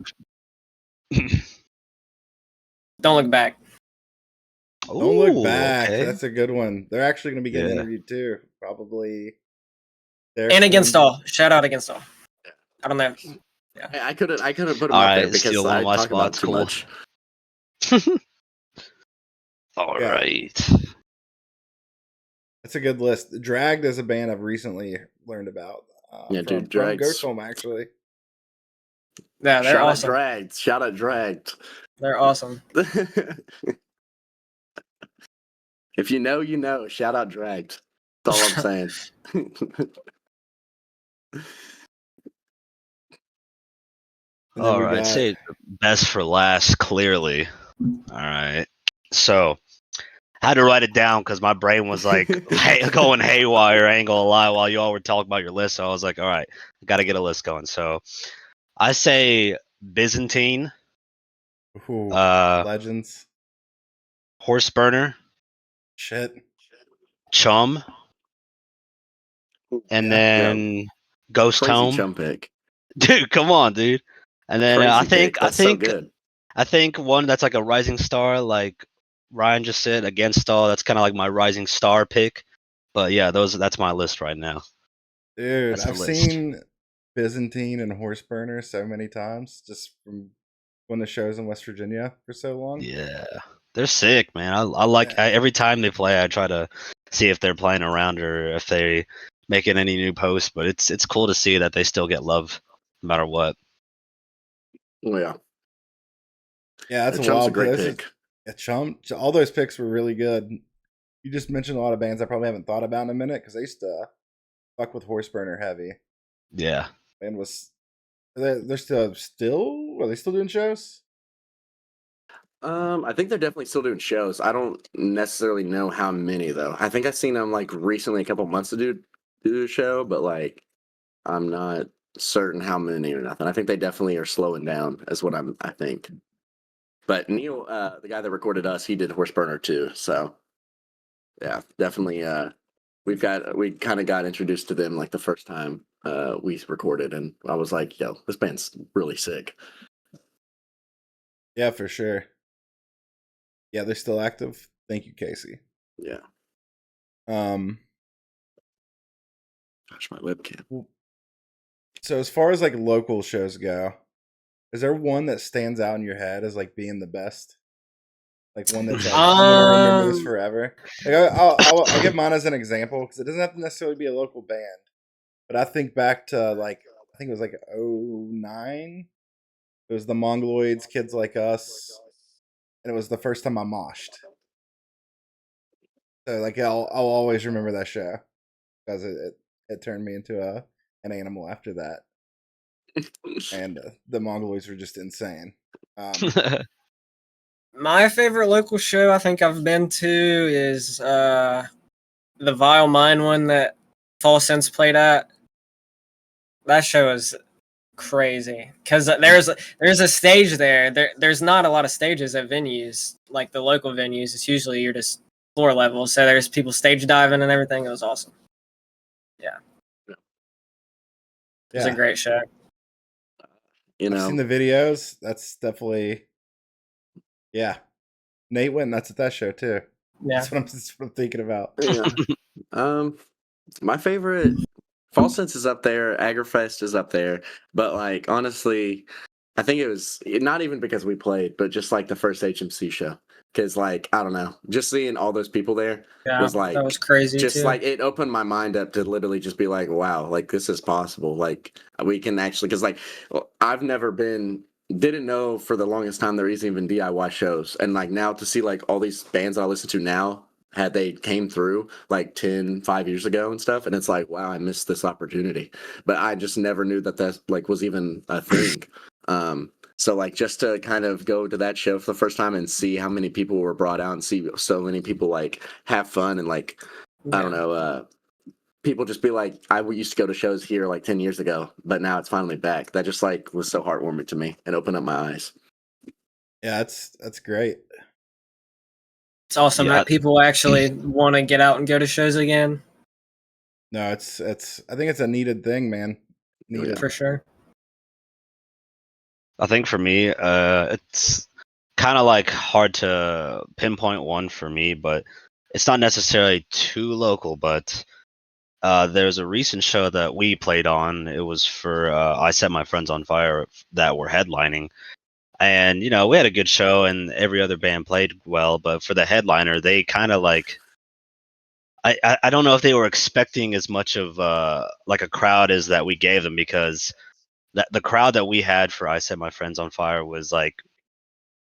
Don't Look Back. Don't Look Back. Okay. That's a good one. They're actually going to be getting interviewed too. Probably. And Against All. Shout out Against All. I don't know. Yeah. I couldn't put them All up right, there because one I of my talk about spots. too Cool. much. All right. That's a good list. Dragged is a band I've recently learned about. From Ghost Home, actually. Yeah, they're awesome. Shout out Dragged. They're awesome. If you know, you know. Shout out Dragged. That's all I'm saying. All right, say best for last, clearly. All right. So, I had to write it down because my brain was like going haywire. I ain't gonna lie while you all were talking about your list. So I was like, all right, I got to get a list going. So, I say Byzantine. Ooh, Legends. Horse Burner. Shit. Chum. And then Ghost Crazy Home. Chum pick. Dude, come on, dude. And then I think so good. I think one that's like a rising star, like Ryan just said, Against All. That's kind of like my rising star pick. But yeah, that's my list right now. Dude, I've seen Byzantine and Horse Burner so many times just from when the show's in West Virginia for so long. Yeah, they're sick, man. I like every time they play, I try to see if they're playing around or if they making any new posts. But it's cool to see that they still get love no matter what. Oh yeah. Yeah, that's a great pick. Chum, all those picks were really good. You just mentioned a lot of bands I probably haven't thought about in a minute because I used to fuck with Horse Burner heavy. Yeah, and they're still are they still doing shows? I think they're definitely still doing shows. I don't necessarily know how many though. I think I've seen them like recently, a couple months to do a show, but like I'm not certain how many or nothing. I think they definitely are slowing down, is what I think. But Neil, the guy that recorded us, he did Horse Burner too. So yeah, definitely. We kind of got introduced to them like the first time we recorded, and I was like, "Yo, this band's really sick." Yeah, for sure. Yeah, they're still active. Thank you, Casey. Yeah. Gosh, my webcam. So as far as like local shows go, is there one that stands out in your head as like being the best? Like one that's like, I'm gonna remember this forever. Like I'll give mine as an example because it doesn't have to necessarily be a local band, but I think back to like I think it was like 2009. It was the Mongoloids, Kids Like Us, and it was the first time I moshed. So like I'll always remember that show because it turned me into an animal after that, and the Mongoloids were just insane. My favorite local show I think I've been to is the Vile Mind one that Fall Sense played at. That show is crazy because there's a stage there. There's not a lot of stages at venues like the local venues. It's usually you're just floor level. So there's people stage diving and everything. It was awesome. Yeah. It's a great show. You know, I've seen the videos. That's definitely, yeah. Nate went nuts at that show too. Yeah. That's what I'm thinking about. Yeah. My favorite Fall Sense is up there. Agrifest is up there. But like honestly, I think it was not even because we played, but just like the first HMC show. Because like I don't know, just seeing all those people there Yeah, was that was like crazy just too. like it opened my mind up to literally just be like, wow, like this is possible. Like we can actually because like I've never been didn't know for the longest time there isn't even DIY shows, and like now to see like all these bands I listen to now had they came through like 5 years ago and stuff, and it's like wow, I missed this opportunity, but I just never knew that like was even a thing. So like just to kind of go to that show for the first time and see how many people were brought out and see so many people like have fun and like I don't Yeah. know people just be like I used to go to shows here like 10 years ago, but now it's finally back. That just like was so heartwarming to me and opened up my eyes. Yeah, that's great. It's awesome Yeah. that people actually want to get out and go to shows again. No, it's I think it's a needed thing, man. Needed. Yeah. For sure. I think for me, it's kind of like hard to pinpoint one for me, but it's not necessarily too local. But there's a recent show that we played on. It was for I Set My Friends on Fire that were headlining, and we had a good show, and every other band played well. But for the headliner, they kind of like I don't know if they were expecting as much of like a crowd as that we gave them because the crowd that we had for I Set My Friends on Fire was like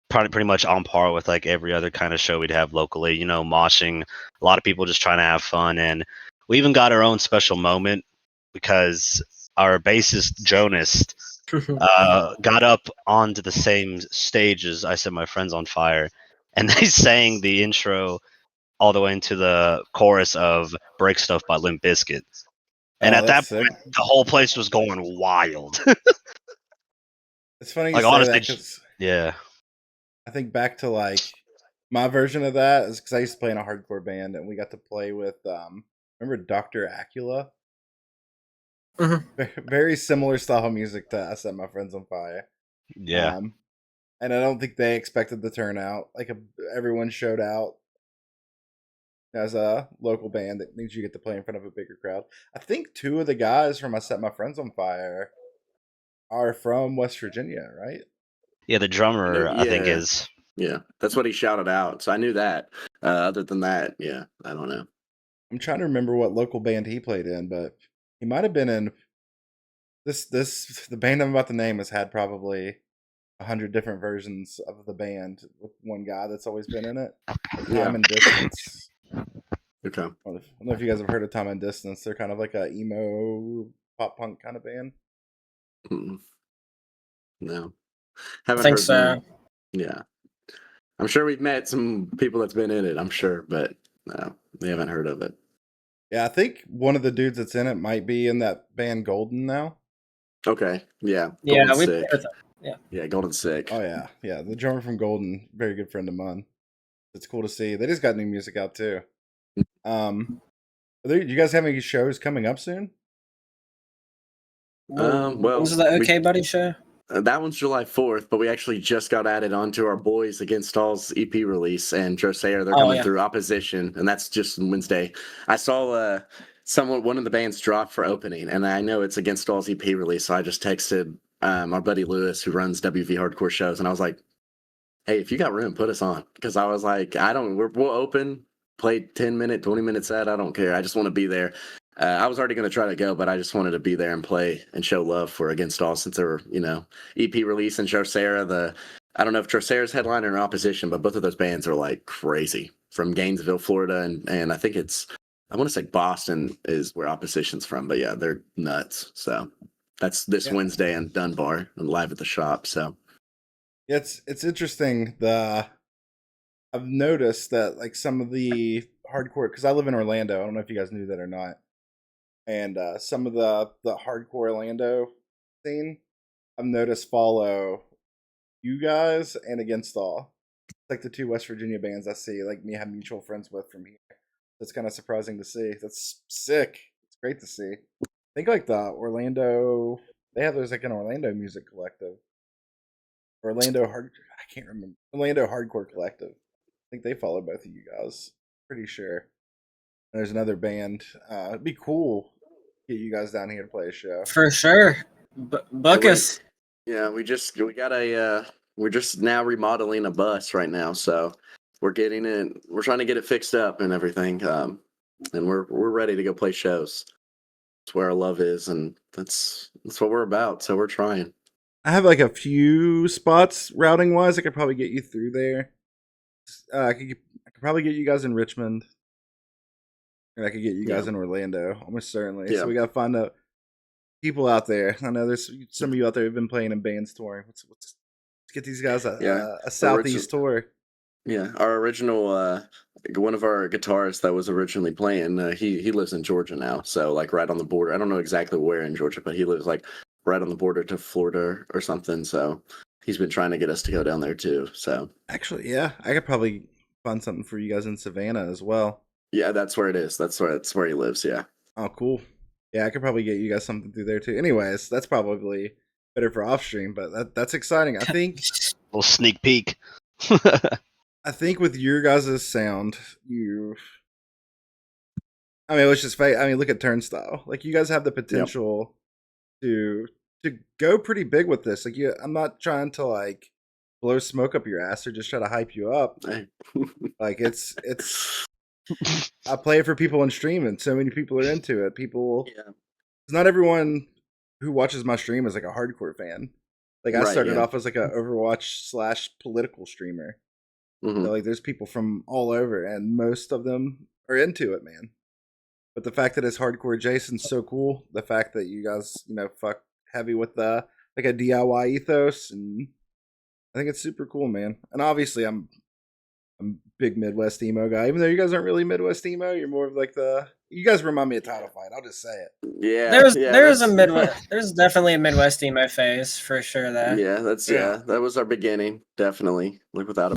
probably pretty much on par with like every other kind of show we'd have locally, moshing, a lot of people just trying to have fun. And we even got our own special moment because our bassist Jonas got up onto the same stage as I Set My Friends on Fire, and they sang the intro all the way into the chorus of Break Stuff by Limp Bizkit. And Oh, at that that's point, sick. the whole place was going wild. It's funny you Like say honestly, that because yeah. I think back to like my version of that is because I used to play in a hardcore band and we got to play with remember Dr. Acula? Mhm. Very similar style of music to I Set My Friends on Fire. Yeah. And I don't think they expected the turnout. Like everyone showed out as a local band. That means you get to play in front of a bigger crowd. I think two of the guys from I Set My Friends on Fire are from West Virginia, right? Yeah, the drummer I think Yeah. is. Yeah, that's what he shouted out. So I knew that. Other than that, yeah, I don't know. I'm trying to remember what local band he played in, but he might have been in this the band I'm about to name has had probably 100 different versions of the band with one guy that's always been in it. Yeah. Time and Distance. Okay. I don't know if you guys have heard of Time and Distance. They're kind of like a emo pop punk kind of band. Mm-mm. No, I haven't think heard so. them. Yeah, I'm sure we've met some people that's been in it. I'm sure, but no, they haven't heard of it. Yeah, I think one of the dudes that's in it might be in that band Golden now. Okay. Yeah. Yeah, Golden's we sick. played with them. Yeah. Yeah, Golden's sick. Oh yeah, yeah. The drummer from Golden, very good friend of mine. It's cool to see. They just got new music out too. You guys have any shows coming up soon? Well, When's the OK Buddy show? that one's July 4th, but we actually just got added onto our Boys Against All's EP release, and Josiah, they're Oh, coming yeah. through Opposition, and that's just Wednesday. I saw one of the bands drop for opening, and I know it's Against All's EP release, so I just texted our buddy Lewis, who runs WV Hardcore shows, and I was like, hey, if you got room, put us on. Because I was like, we'll open, play 10-minute, 20-minute set. I don't care. I just want to be there. I was already going to try to go, but I just wanted to be there and play and show love for Against All since they were, EP release and Josiah. I don't know if Josiah's headliner or opposition, but both of those bands are like crazy from Gainesville, Florida. And I think I want to say Boston is where opposition's from, but yeah, they're nuts. So that's this Yeah. Wednesday in Dunbar and live at the shop. So. It's interesting. I've noticed that like some of the hardcore because I live in Orlando. I don't know if you guys knew that or not. And some of the hardcore Orlando scene I've noticed follow you guys and Against All. It's like the two West Virginia bands I see like me have mutual friends with from here. That's kind of surprising to see. That's sick. It's great to see. I think like the Orlando there's like an Orlando music collective. I can't remember. Orlando Hardcore Collective. think they follow both of you guys. Pretty sure. There's another band. It'd be cool to get you guys down here to play a show. For sure. Book us. Yeah, we got we're just now remodeling a bus right now, so we're getting it. We're trying to get it fixed up and everything, and we're ready to go play shows. That's where our love is, and that's what we're about. So we're trying. I have like a few spots routing wise. I could probably get you through there. I could probably get you guys in Richmond, and I could get you guys in Orlando, almost certainly. Yeah. So we gotta find out people out there. I know there's some of you out there who've been playing in bands touring. Let's get these guys a southeast tour. Yeah, our original one of our guitarists that was originally playing, he lives in Georgia now, so like right on the border. I don't know exactly where in Georgia, but he lives like right on the border to Florida or something. So he's been trying to get us to go down there too. So actually, yeah, I could probably find something for you guys in Savannah as well. Yeah, that's where it is. That's where he lives. Yeah. Oh, cool. Yeah, I could probably get you guys something through there too. Anyways, that's probably better for off stream, but that's exciting. I think little sneak peek. I think with your guys' sound, let's just face. Look at Turnstile. Like, you guys have the potential to go pretty big with this. Like, I'm not trying to like blow smoke up your ass or just try to hype you up. Like, it's. I play it for people in stream, and so many people are into it. Not everyone who watches my stream is like a hardcore fan. Like, I started off as like a Overwatch / political streamer. Mm-hmm. So, like, there's people from all over, and most of them are into it, man. But the fact that it's hardcore Jason's so cool. The fact that you guys, fuck heavy with the like a DIY ethos, and I think it's super cool, man. And obviously, I'm a big Midwest emo guy. Even though you guys aren't really Midwest emo, you're more of like you guys remind me of Title Fight. I'll just say it. Yeah. There's a Midwest. There's definitely a Midwest emo phase for sure. That was our beginning, definitely. Like without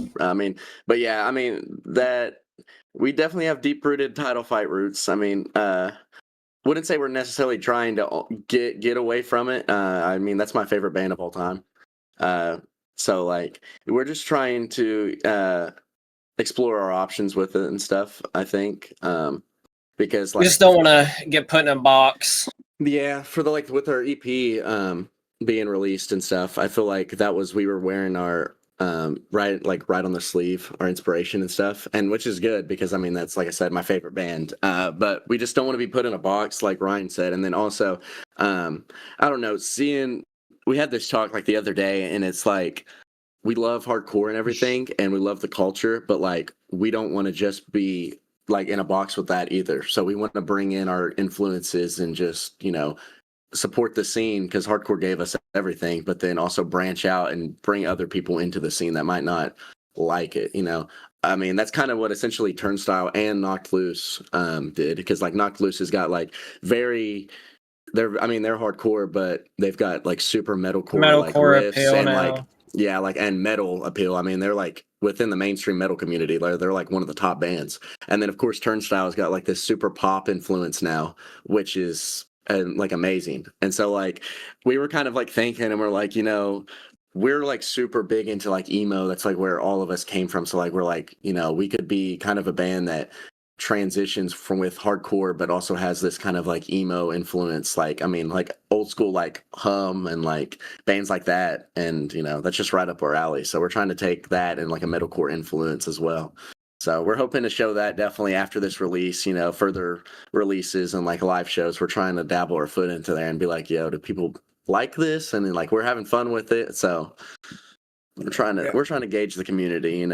that we definitely have deep rooted Title Fight roots. Wouldn't say we're necessarily trying to get away from it. That's my favorite band of all time. So like we're just trying to explore our options with it and stuff, I think. Because like, we just don't want to get put in a box. Yeah, for the with our EP being released and stuff, I feel like we were wearing our right on the sleeve, our inspiration and stuff, and which is good because that's, like I said, my favorite band. But we just don't want to be put in a box, like Ryan said. And then also, I don't know, we had this talk like the other day, and it's like, we love hardcore and everything, and we love the culture, but like we don't want to just be like in a box with that either. So we want to bring in our influences and just, support the scene because hardcore gave us everything, but then also branch out and bring other people into the scene that might not like it. That's kind of what essentially Turnstile and Knocked Loose did, because like Knocked Loose has got like they're hardcore, but they've got like super metalcore like riffs appeal and now. and metal appeal. They're like within the mainstream metal community, they're like one of the top bands. And then of course Turnstile's got like this super pop influence now, which is like amazing. And so like we were kind of like thinking, and we're like, we're like super big into like emo. That's like where all of us came from. So like we're like, we could be kind of a band that transitions from with hardcore but also has this kind of like emo influence, like old school like Hum and like bands like that, and that's just right up our alley. So we're trying to take that and like a metalcore influence as well. So we're hoping to show that definitely after this release, further releases and like live shows. We're trying to dabble our foot into there and be like, yo, do people like this? And then like we're having fun with it. So we're trying to gauge the community,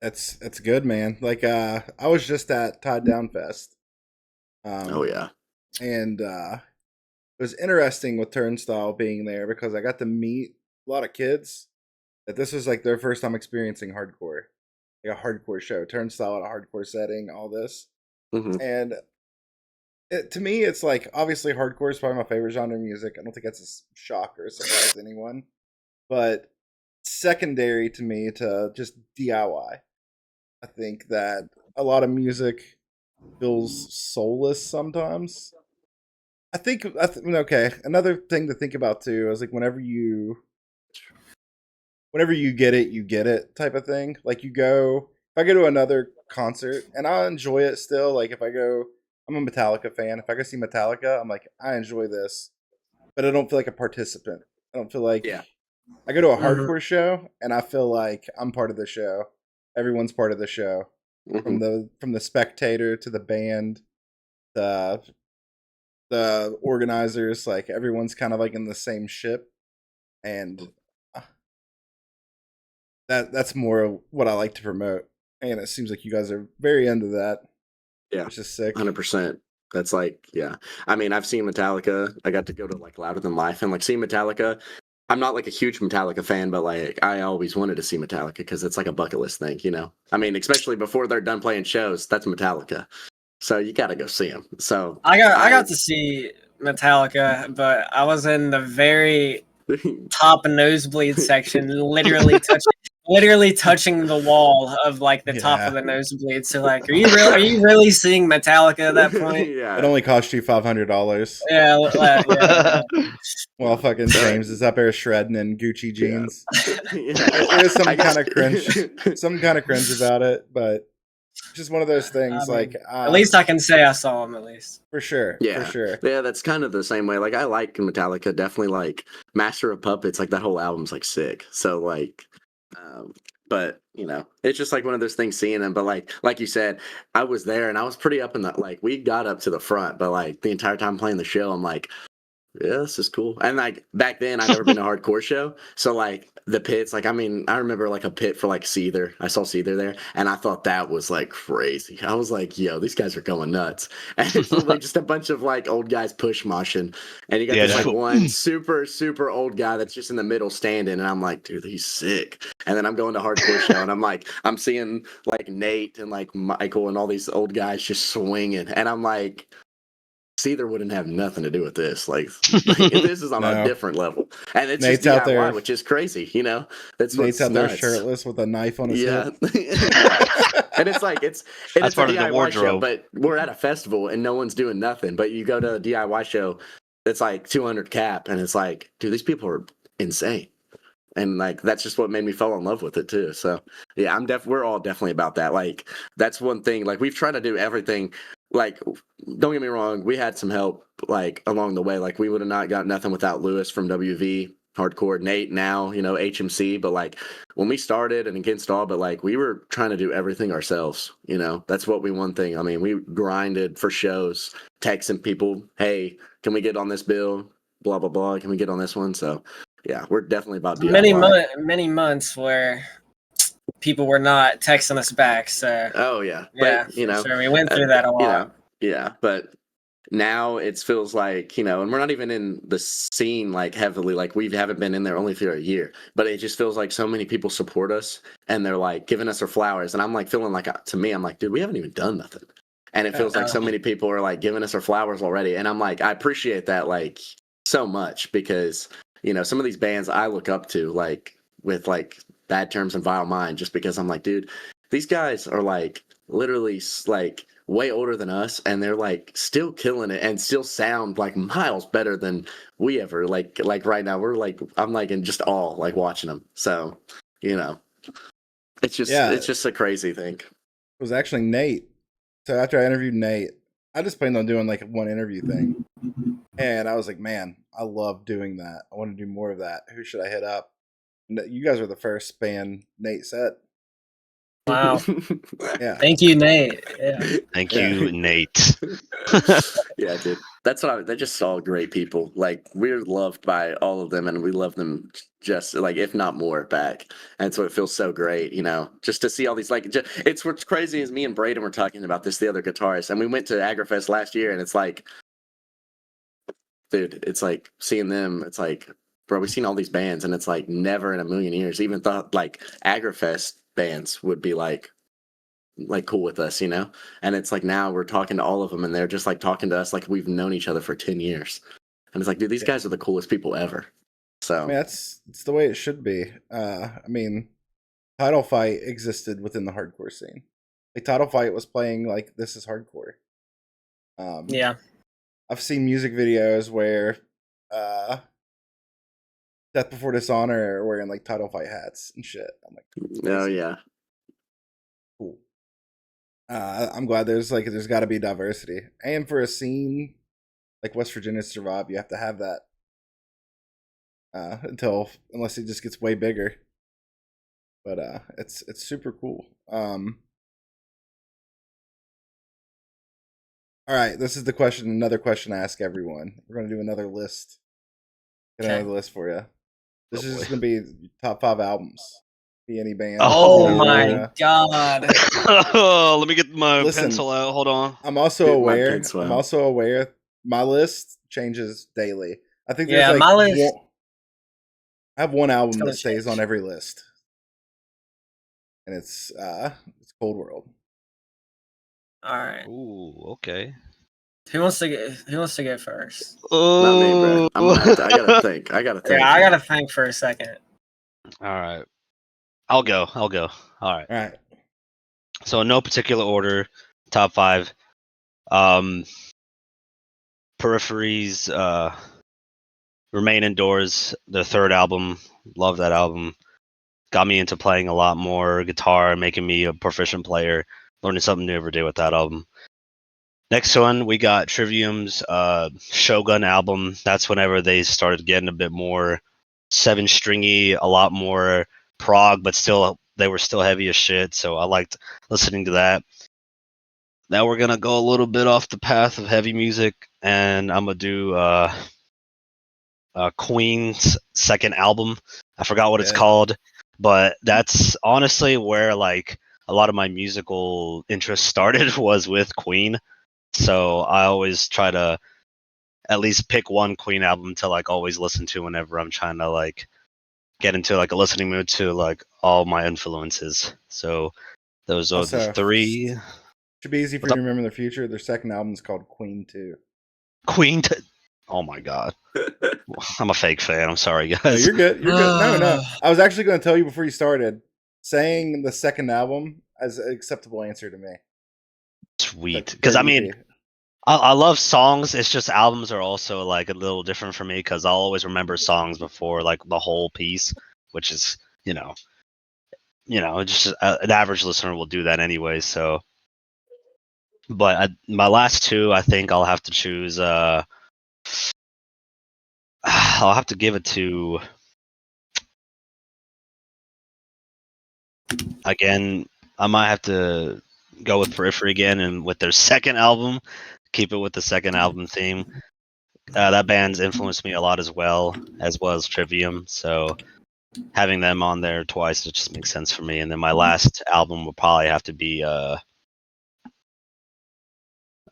That's good, man. Like, I was just at Tied Down Fest. Oh yeah. And it was interesting with Turnstile being there because I got to meet a lot of kids that this was like their first time experiencing hardcore, like a hardcore show, Turnstile at a hardcore setting, all this. Mm-hmm. And to me, it's like, obviously hardcore is probably my favorite genre of music. I don't think that's a shock or a surprise to anyone, but secondary to me to just DIY. I think that a lot of music feels soulless sometimes. Okay, another thing to think about too is like whenever you whenever you get it type of thing. Like if I go to another concert and I'll enjoy it still. Like if I'm a Metallica fan. If I go see Metallica, I'm like, I enjoy this, but I don't feel like a participant. I don't feel like Yeah. I go to a Mhm. hardcore show and I feel like I'm part of the show. Everyone's part of the show. Mhm. From the spectator to the band, the organizers, like everyone's kind of like in the same ship, and uh, that's more what I like to promote. And it seems like you guys are very into that, Yeah. which is sick. 100%. That's like, yeah. I mean, I've seen Metallica. I got to go to like Louder Than Life, and like seeing Metallica. I'm not like a huge Metallica fan, but like I always wanted to see Metallica because it's like a bucket list thing, you know. I mean, especially before they're done playing shows, that's Metallica. So you got to go see them. So I got to see Metallica, but I was in the very top nosebleed section, literally touching the wall of like the top of the nosebleed. So like, are you really seeing Metallica at that point? It Yeah. only cost you $500. Yeah. While fucking James is up there shredding in Gucci jeans. Yeah. There's some I guess- kind of cringe about it, but just one of those things. I mean, Like at least I can say I saw him. At least. for sure, Yeah. for sure. Yeah, that's kind of the same way. Like I like Metallica, definitely like Master of Puppets, like that whole album's like sick. So like but you know, it's just like one of those things seeing them. But like you said, I was there and I was pretty up in the like we got up to the front, but like the entire time playing the show, I'm like, yeah, this is cool. And like back then, I'd never been to a hardcore show, so like the pits, like I mean, I remember like a pit for like Seether. I saw Seether there, and I thought that was like crazy. I was like, yo, these guys are going nuts. And it's literally just a bunch of like old guys push moshing, and you got Yeah, this like just- one super old guy that's just in the middle standing, and I'm like, dude, he's sick. And then I'm going to hardcore show, and I'm like, I'm seeing like Nate and like Michael and all these old guys just swinging, and I'm like. Seether wouldn't have nothing to do with this. Like this is on No. a different level, and it's Nate's just DIY, out there. which is crazy. You know, that's Nate's what's out there nuts. shirtless with a knife on his Yeah, hip. and it's like it's That's a part of the DIY show, wardrobe. but we're at a festival and no one's doing nothing. But you go to a DIY show, it's like 200 cap, and it's like, dude, these people are insane. And like that's just what made me fall in love with it too. So yeah, we're all definitely about that. Like that's one thing. Like we've tried to do everything. Like don't get me wrong, we had some help like along the way. Like we would have not got nothing without Lewis from WV Hardcore, Nate now, you know, HMC. But like when we started and against all, but like we were trying to do everything ourselves. You know, that's what we one thing. I mean, we grinded for shows, texting people, hey, can we get on this bill? Blah blah blah. Can we get on this one? So. Yeah, we're definitely about DIY. Many months where people were not texting us back. So Oh yeah, yeah, but you know, sure. We went through that a lot. You know, yeah, but now it feels like you know, and we're not even in the scene like heavily. Like we haven't been in there only for a year, but it just feels like so many people support us and they're like giving us their flowers, and I'm like feeling like to me, I'm like, dude, we haven't even done nothing, and it feels like so many people are like giving us their flowers already, and I'm like, I appreciate that like so much because. You know, some of these bands I look up to, like with like Bad Terms and Vile Mind, just because I'm like, dude, these guys are like literally like way older than us, and they're like still killing it and still sound like miles better than we ever. Like right now, we're like I'm like in just awe, like watching them. So, you know, it's just a crazy thing. It was actually Nate. So after I interviewed Nate, I just planned on doing like one interview thing. And I was like, man, I love doing that. I want to do more of that. Who should I hit up? And you guys were the first band Nate said. Wow. Yeah. Thank you, Nate. Yeah. Thank Yeah. you, Nate. Yeah, dude. That's what they're just all great people. Like we're loved by all of them, and we love them just like if not more back. And so it feels so great, you know, just to see all these like. It's what's crazy is me and Braden were talking about this, the other guitarist, and we went to AgriFest last year, and it's like, dude, it's like seeing them. It's like, bro, we've seen all these bands, and it's like never in a million years even thought like AgriFest bands would be like cool with us, you know? And it's like now we're talking to all of them and they're just like talking to us like we've known each other for 10 years. And it's like, dude, these guys are the coolest people ever. So I mean, it's the way it should be. I mean, Title Fight existed within the hardcore scene. Like Title Fight was playing like This Is Hardcore. Yeah. I've seen music videos where Death Before Dishonor are wearing like title fight hats and shit. I'm like, Oh yeah. cool. I'm glad there's got to be diversity, and for a scene like West Virginia to survive, you have to have that. Unless it just gets way bigger, but it's super cool. All right, this is the question. Another question I ask everyone. We're gonna do another list. Get Okay. another list for you. This Oh, is boy. just gonna be top 5 albums. Be any band. Oh Oh. my god. Let me get my Listen, pencil out. Hold on. I'm also Get my aware. pencil I'm out. also aware. My list changes daily. I think Yeah, there's like my list- I have one album gonna that stays change. on every list, and it's Cold World. All right. Ooh, okay. Who wants to go first? Not me, bro. I'm gonna have to. I gotta think. Yeah, I gotta think for a second. All right. I'll go. All right. All right. So in no particular order, top 5. Peripheries, Remain Indoors, their third album. Love that album. Got me into playing a lot more guitar, making me a proficient player. Learning something new every day with that album. Next one, we got Trivium's Shogun album. That's whenever they started getting a bit more 7-stringy, a lot more prog, but still they were still heavy as shit. So I liked listening to that. Now we're gonna go a little bit off the path of heavy music, and I'm gonna do Queen's second album. I forgot what it's Yeah. called, but that's honestly where like a lot of my musical interest started was with Queen. So I always try to at least pick one Queen album to like always listen to whenever I'm trying to like get into like a listening mood to like all my influences. So those are the Also, 3. should be easy for What's you to up? remember in the future. Their second album is called Queen 2. Queen. Oh my god, I'm a fake fan. I'm sorry, No, guys. you're good. You're good. No. I was actually going to tell you before you started. Saying the second album as an acceptable answer to me. Sweet, Their because I EP. mean, I love songs. It's just albums are also like a little different for me because I'll always remember songs before like the whole piece, which is just an average listener will do that anyway. So, but my last 2, I think I'll have to choose. I'll have to give it to. Again, I might have to go with Periphery again, and with their second album, keep it with the second album theme. That band's influenced me a lot as well as Trivium. So having them on there twice, it just makes sense for me. And then my last album will probably have to be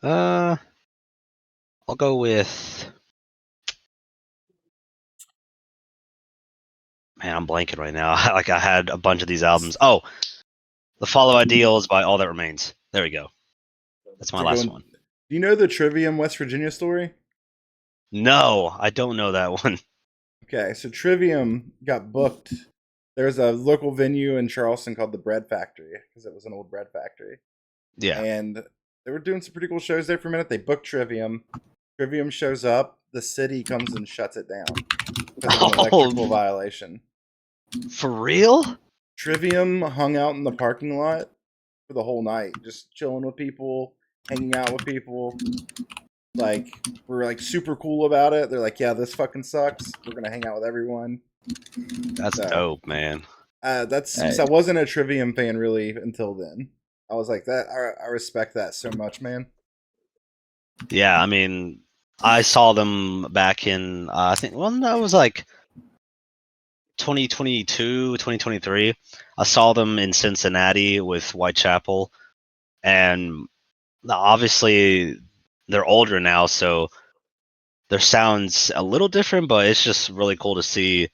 I'll go with. Man, I'm blanking right now. Like I had a bunch of these albums. Oh, The Follow Ideals by All That Remains. There we go. That's my We're last going- one. Do you know the Trivium West Virginia story? No, I don't know that one. Okay, so Trivium got booked. There was a local venue in Charleston called the Bread Factory because it was an old bread factory. Yeah. And they were doing some pretty cool shows there for a minute. They booked Trivium. Trivium shows up. The city comes and shuts it down because of an electrical violation. For real? Trivium hung out in the parking lot for the whole night, just chilling with people, hanging out with people. Like, we're like super cool about it. They're like, yeah, this fucking sucks. We're gonna hang out with everyone. That's dope, man. So I wasn't a Trivium fan really until then. I was like that. I respect that so much, man. Yeah, I mean, I saw them back in I think that was like 2022, 2023. I saw them in Cincinnati with Whitechapel, and obviously they're older now, so their sound's a little different, but it's just really cool to see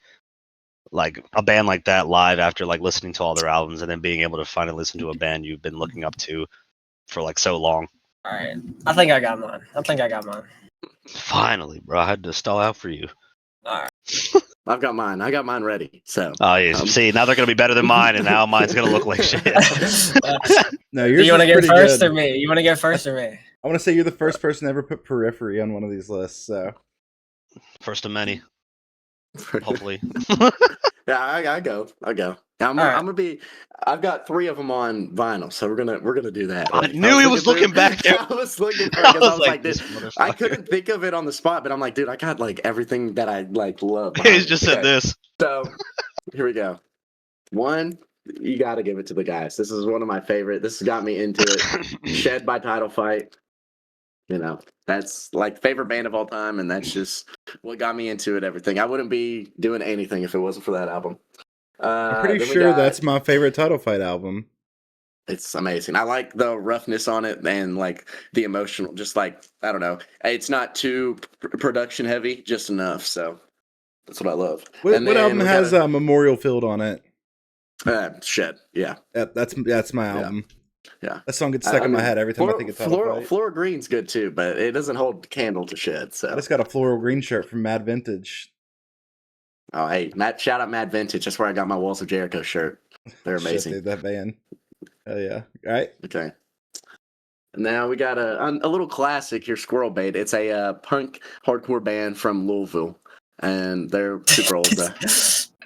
like a band like that live after like listening to all their albums and then being able to finally listen to a band you've been looking up to for like so long. All right. I think I got mine. Finally, bro. I had to stall out for you. All right. I've got mine. I got mine ready. So. Oh, yeah. See, now they're gonna be better than mine, and now mine's gonna look like shit. No, Do yours you want to is go pretty first good. or me? You want to go first or me? I want to say you're the first person to ever put Periphery on one of these lists. So First of many. hopefully. Yeah, I go. I'm All right. gonna be. I've got 3 of them on vinyl, so we're gonna do that. I knew he was looking back there. I was looking for I it because I was was like, this dude, I motherfucker. couldn't think of it on the spot, but I'm like, dude, I got like everything that I like love. He's behind me. just said Okay, this. so here we go. One, you got to give it to the guys. This is one of my favorite. This has got me into it. Shed by Title Fight. You know, that's like favorite band of all time, and that's just what got me into it. Everything. I wouldn't be doing anything if it wasn't for that album. I'm pretty Then we sure got- that's my favorite Title Fight album. It's amazing. I like the roughness on it and like the emotional. Just like I don't know, it's not too production heavy, just enough. So that's what I love. What, And what then album we has got Memorial Field on it? Shed? Yeah, Yep, that's my album. yeah. That song gets stuck in my head every time I think of Title Fight. Floral Green's good too, but it doesn't hold candle to Shed. I So just got a floral green shirt from Mad Vintage. oh hey, Matt! Shout out Mad Vintage. That's where I got my Walls of Jericho shirt. They're amazing. Shit, dude, that band. Hell yeah! All right. Okay. Now we got a little classic here, Squirrel Bait. It's a punk hardcore band from Louisville, and they're super old.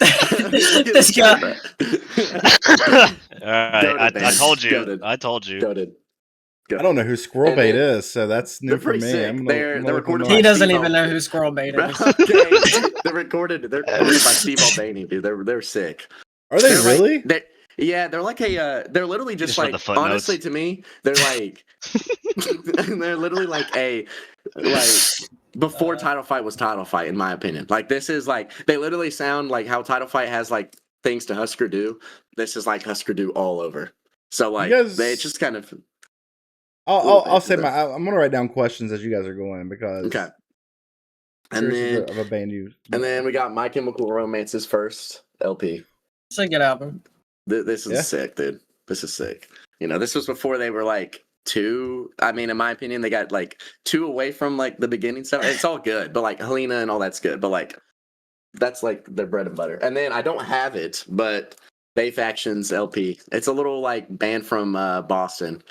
This guy. All right, I told you. Goated. I told you. Goated. I don't know who Squirrel And Bait then- is, so that's new They're for pretty me. sick. I'm They're look recorded them by He up. doesn't Steve even Al- know who Squirrel Bait is. Okay, they're recorded by Steve Albany, dude. They're sick. Are they They're like- really? yeah, they're like they're literally just Just read like the footnotes. honestly to me, they're like they're literally like before Title Fight was Title Fight, in my opinion. Like this is like they literally sound like how Title Fight has like things to Husker Du. This is like Husker Du all over. So like guys- they just kind of I'll say I'm gonna write down questions as you guys are going because okay. And curious then of a band you. and then we got My Chemical Romance's first LP. It's a good album. This is Yeah. sick, dude. This is sick. You know, this was before they were like 2. I mean, in my opinion, they got like 2 away from like the beginning stuff. It's all good, but like Helena and all that's good. But like that's like their bread and butter. And then I don't have it, but Bay Factions LP. It's a little like band from Boston.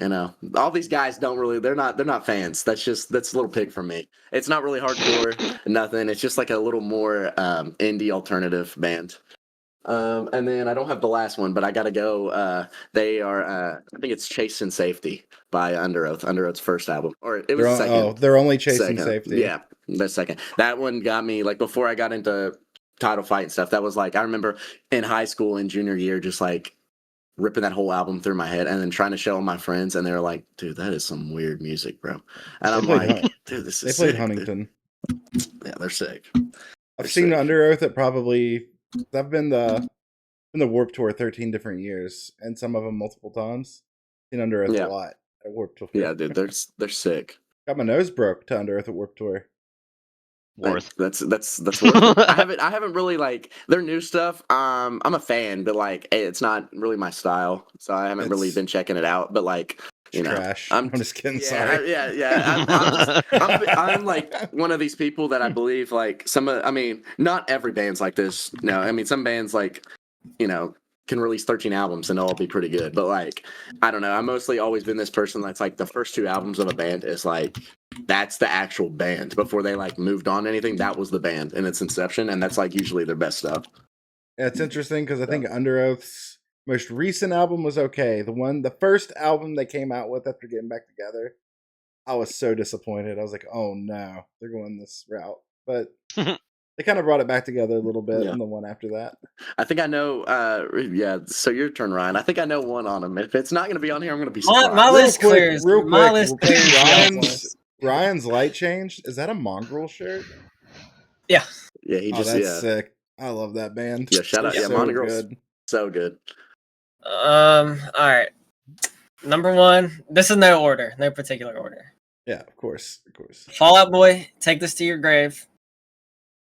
You know, all these guys don't really. They're not fans. That's a little pick from me. It's not really hardcore, nothing. It's just like a little more indie alternative band. And then I don't have the last one, but I gotta go. They are, I think it's Chase and Safety by Under Oath. Under Oath's first album, or it was second. they're only chasing Second. safety. Yeah, the second. That one got me like before I got into Title Fight and stuff. That was like I remember in high school in junior year, just like ripping that whole album through my head and then trying to show all my friends, and they were like, "Dude, that is some weird music, bro." And I'm played like, Hun- "Dude, this They is played sick, Huntington. dude." Yeah, they're sick. I've They're seen sick. Under Oath at probably. I've been the Warp Tour 13 different years, and some of them multiple times. Seen Under Oath Yeah. a lot at Warp Tour. Yeah, dude, they're sick. Got my nose broke to Under Oath at Warp Tour. Worth. That's worth it. I haven't really like their new stuff. I'm a fan, but like it's not really my style, so I haven't really It's- been checking it out. But like you know, Trash. I'm I'm just kidding. yeah, Sorry. yeah. I'm like one of these people that I believe like I mean, not every band's like this. No, I mean some bands like you know can release 13 albums and they'll all be pretty good. But like I don't know. I've mostly always been this person that's like the first 2 albums of a band is like that's the actual band before they like moved on to anything. That was the band in its inception, and that's like usually their best stuff. Yeah, it's interesting because I think Under Oath's most recent album was okay. The first album they came out with after getting back together, I was so disappointed. I was like, oh no, they're going this route. But they kind of brought it back together a little bit Yeah. in the one after that. I think I know. Yeah. So your turn, Ryan. I think I know one on them. If it's not going to be on here, I'm going to be surprised. My list Real clears. quick, My list clears. Ryan's light changed. Is that a Mongrel shirt? Yeah, he Oh, just that's sick. I love that band. Yeah, shout out. They're Yeah, so Mongrel's good. so good. All right. Number 1. This is no order, no particular order. Yeah, of course. Fallout Boy, Take This to Your Grave.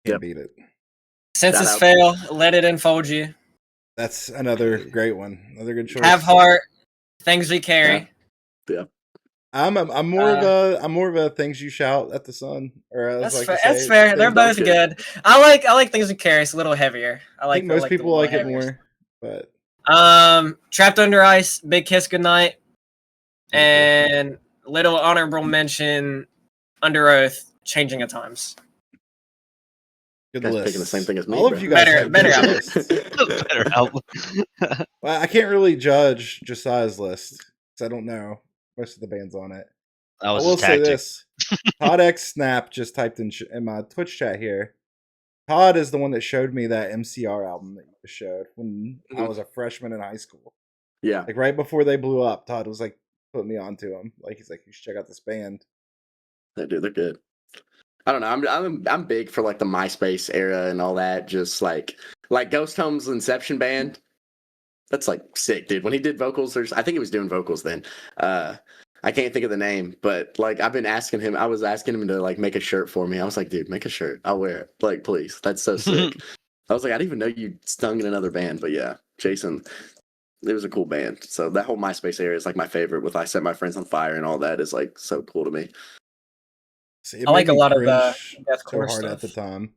Can't Yep. beat it. Senses out. Fail, Let It Enfold You. That's another great one. Another good choice. Have Heart, Things We Carry. I'm more of a things you shout at the sun. Or as That's like fair. to say, That's fair. They're things- both good. I like Things We Carry. It's a little heavier. I think most the people little like it heavier. more, but Trapped Under Ice, Big Kiss Goodnight, and little honorable mention, Under Oath, Changing of Times. Good Guys list. picking the same thing as me. All bro. of you guys Better- have better good album. lists. Better album. Well, I can't really judge Josiah's list because I don't know most of the bands on it. That I was will his say tactic. this: Todd X Snap just typed in my Twitch chat here. Todd is the one that showed me that MCR album that you just showed when I was a freshman in high school. Yeah. Like right before they blew up, Todd was like putting me onto them. Like he's like, you should check out this band. They're good. I don't know. I'm big for like the MySpace era and all that. Just like Ghost Home's Inception band. That's like sick, dude. When he did vocals, I think he was doing vocals then. I can't think of the name, but like I was asking him to like make a shirt for me. I was like, dude, make a shirt. I'll wear it. Like, please. That's so sick. I was like, I didn't even know you stung in another band, but yeah, Jason, it was a cool band. So that whole MySpace area is like my favorite. With I Set My Friends on Fire and all that is like so cool to me. See, it I like made a me lot of the cringe deathcore so hard stuff. at the time.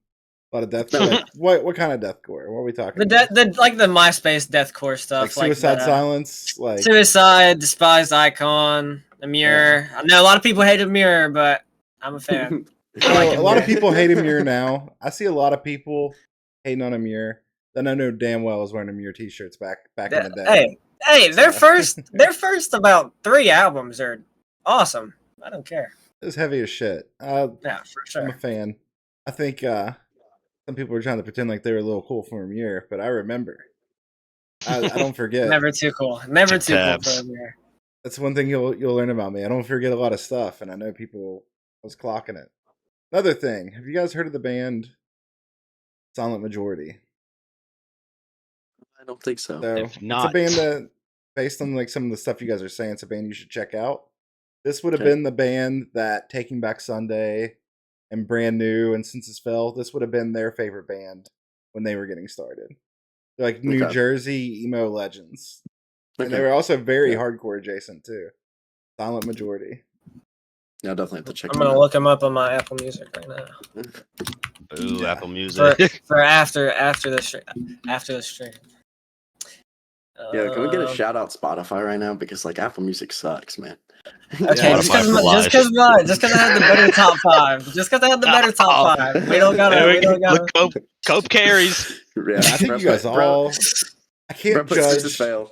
A lot of deathcore. What kind of deathcore? What are we talking The, about? the MySpace deathcore stuff, Like Suicide the Silence? Like Suicide, Despised Icon, The Mirror. I know a lot of people hate The Mirror, but I'm a fan. I like a lot of Amir. people hate Amir now. I see a lot of people hating on Amir that I know damn well was wearing Amir t-shirts back in the day. Hey, their So- first about 3 albums are awesome. I don't care. It was heavy as shit. Yeah, for I'm a sure. fan. I think some people were trying to pretend like they were a little cool for Amir, but I remember. I don't forget. Never too cool. Never Tip too cool tabs. for Amir. That's one thing you'll learn about me. I don't forget a lot of stuff, and I know people was clocking it. Another thing, have you guys heard of the band Silent Majority? I don't think so. So If it's a not- band that, based on like some of the stuff you guys are saying, it's a band you should check out. This would have Okay. been the band that Taking Back Sunday and Brand New and Census Fell. This would have been their favorite band when they were getting started. They're like New Okay. Jersey emo legends, and they Okay. were also very Yeah. hardcore adjacent too. Silent Majority. Yeah, I'll definitely have to check I'm them gonna out. look them up on my Apple Music right now. Ooh, Yeah. Apple Music. For after the stream. Yeah, can we get a Um, shout out Spotify right now? Because like Apple Music sucks, man. Okay, Yeah, just Spotify for life. because I had the better top 5. Just because I had the better top 5. We don't gotta. There We don't Look, gotta. Cope carries. Yeah, I think bro, you guys bro, all. I bro, can't put Census judge. Fail.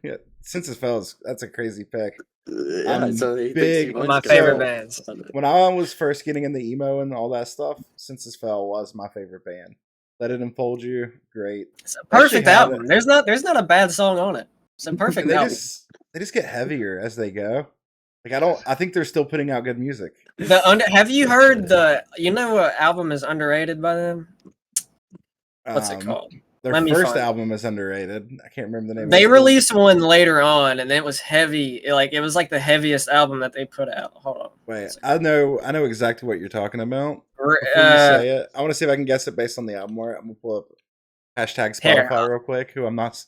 Yeah, Census Fell that's a crazy pick. Yeah, I'm so he thinks big- he One of wants my to favorite go. bands. When I was first getting into emo and all that stuff, Census Fell was my favorite band. Let It Unfold You, great. It's a Actually perfect had album. There's not a bad song on it. It's a perfect And they album. just get heavier as they go. Like I think they're still putting out good music. Have you heard what album is underrated by them? What's it called? Their Let me first find it. album is underrated. I can't remember the name. They of it. released one later on, and it was heavy. It was like the heaviest album that they put out. Hold on. Wait, I know exactly what you're talking about. Re- Before you say it, I want to see if I can guess it based on the album art. I'm gonna pull up hashtag Here, Spotify real quick. Who I'm not.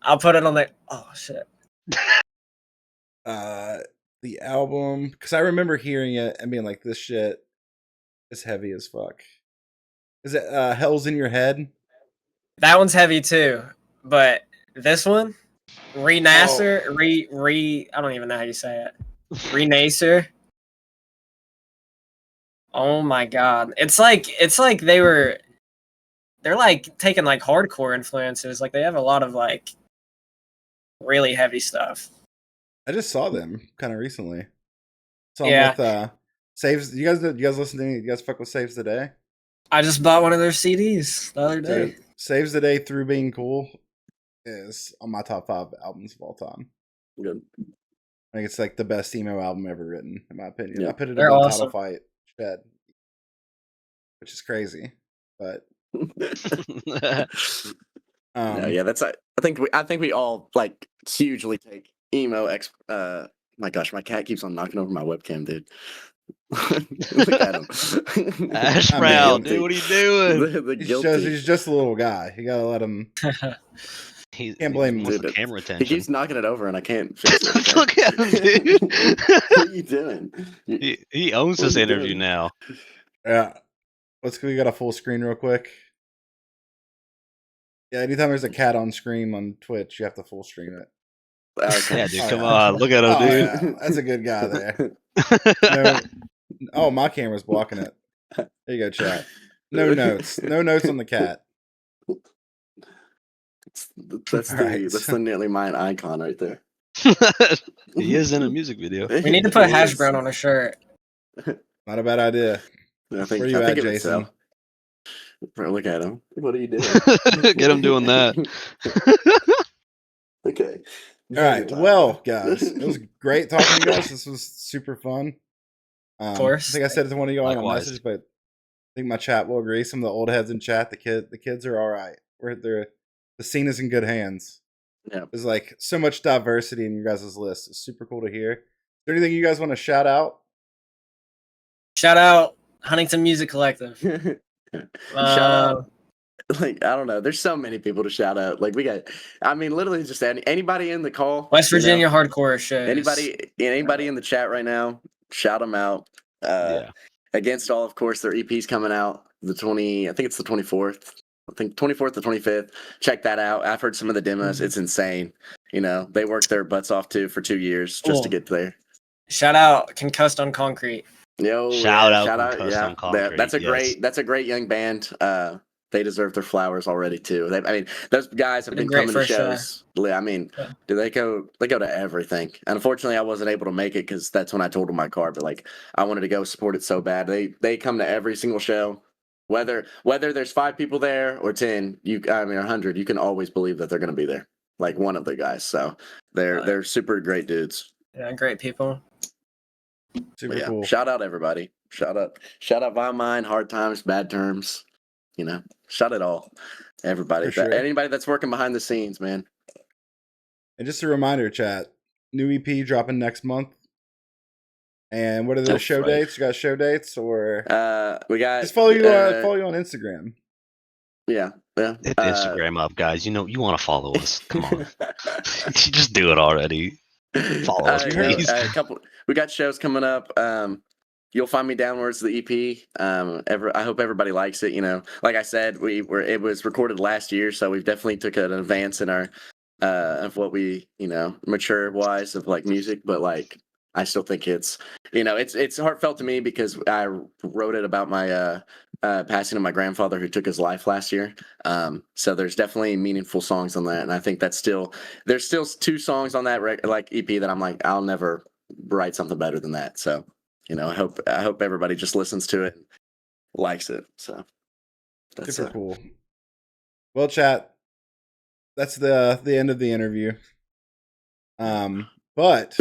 I'll put it on the. Oh shit! The album, because I remember hearing it and being like, "This shit is heavy as fuck." Is it Hell's in Your Head? That one's heavy too, but this one, Renacer, I don't even know how you say it. Renacer. Oh my god! It's like they're like taking like hardcore influences. Like they have a lot of like really heavy stuff. I just saw them kind of recently. So Yeah. with Saves. You guys listen to any? You guys fuck with Saves the Day? I just bought one of their CDs the other day. Dude, Saves the Day Through Being Cool is on my top 5 albums of all time. Good. I think it's like the best emo album ever written, in my opinion. Yeah. I put it They're in the awesome. title fight shed, which is crazy. But Yeah, that's I think we all like hugely take emo my gosh, my cat keeps on knocking over my webcam, dude. Look at him. Ash I'm Brown, guilty. dude, what are you doing? the he's guilty. just a little guy. You gotta let him. He Can't blame him. wants the Dude, camera He attention. keeps knocking it over and I can't fix it. Look at him, dude. What are you doing? He owns What this are you interview doing? now. Yeah, we got a full screen real quick. Yeah, anytime there's a cat on screen on Twitch, you have to full screen it. Okay. Yeah, dude, Oh, come yeah. on. Look at him, Oh, dude. yeah, that's a good guy there. No, oh, my camera's blocking it. There you go, chat. No notes. No notes on the cat. That's Alright. the nearly mine icon right there. He is in a music video. We need to put He hash is. brown on a shirt. Not a bad idea. I Where you think at, it would Jason? sell. Bro, look at him. What are you doing? Get him doing that. Okay. All right. Well, guys, it was great talking to you guys. This was super fun. Of course. I think I said it to one of y'all in a Likewise. message, but I think my chat will agree. Some of the old heads in chat, the kids are all right. The scene is in good hands. Yeah. There's like so much diversity in your guys' list. It's super cool to hear. Is there anything you guys want to shout out? Shout out Huntington Music Collective. Shout out. Like, I don't know. There's so many people to shout out. Like, we got, I mean, literally just anybody in the call. West Virginia hardcore shows. Anybody in the chat right now, shout them out. Yeah. Against all, of course, their EP's coming out I think it's the 24th. I think 24th to 25th. Check that out. I've heard some of the demos. It's insane. You know, they worked their butts off too for 2 years just to get there. Shout out Concussed on Concrete. Shout out Concussed on Concrete. That's a great young band. They deserve their flowers already too. I mean, those guys have been coming to shows. I mean, they go to everything. And unfortunately, I wasn't able to make it because that's when I told them my card. But like, I wanted to go support it so bad. They come to every single show, whether there's 5 people there or 10, or 100. You can always believe that they're going to be there. Like one of the guys. So they're super great dudes. Yeah, great people. Super cool. Shout out everybody. Shout out Vine Mine, Hard Times, Bad Terms. You know, shout it all. Everybody. Sure. Anybody that's working behind the scenes, man. And just a reminder, chat, new EP dropping next month. And what are the show dates? You got show dates or we got just follow you on Instagram. Yeah. Hit the Instagram up, guys. You know you want to follow us. Come on. Just do it already. Follow us, please. We got shows coming up. You'll find me downwards the EP. I hope everybody likes it. You know, like I said, it was recorded last year, so we've definitely took an advance in our of what we mature wise of like music. But like, I still think it's heartfelt to me because I wrote it about my passing of my grandfather who took his life last year. So there's definitely meaningful songs on that, and I think there's still 2 songs on that EP that I'm like, I'll never write something better than that. So. I hope everybody just listens to it and likes it. So that's super cool. Well, chat, that's the end of the interview. But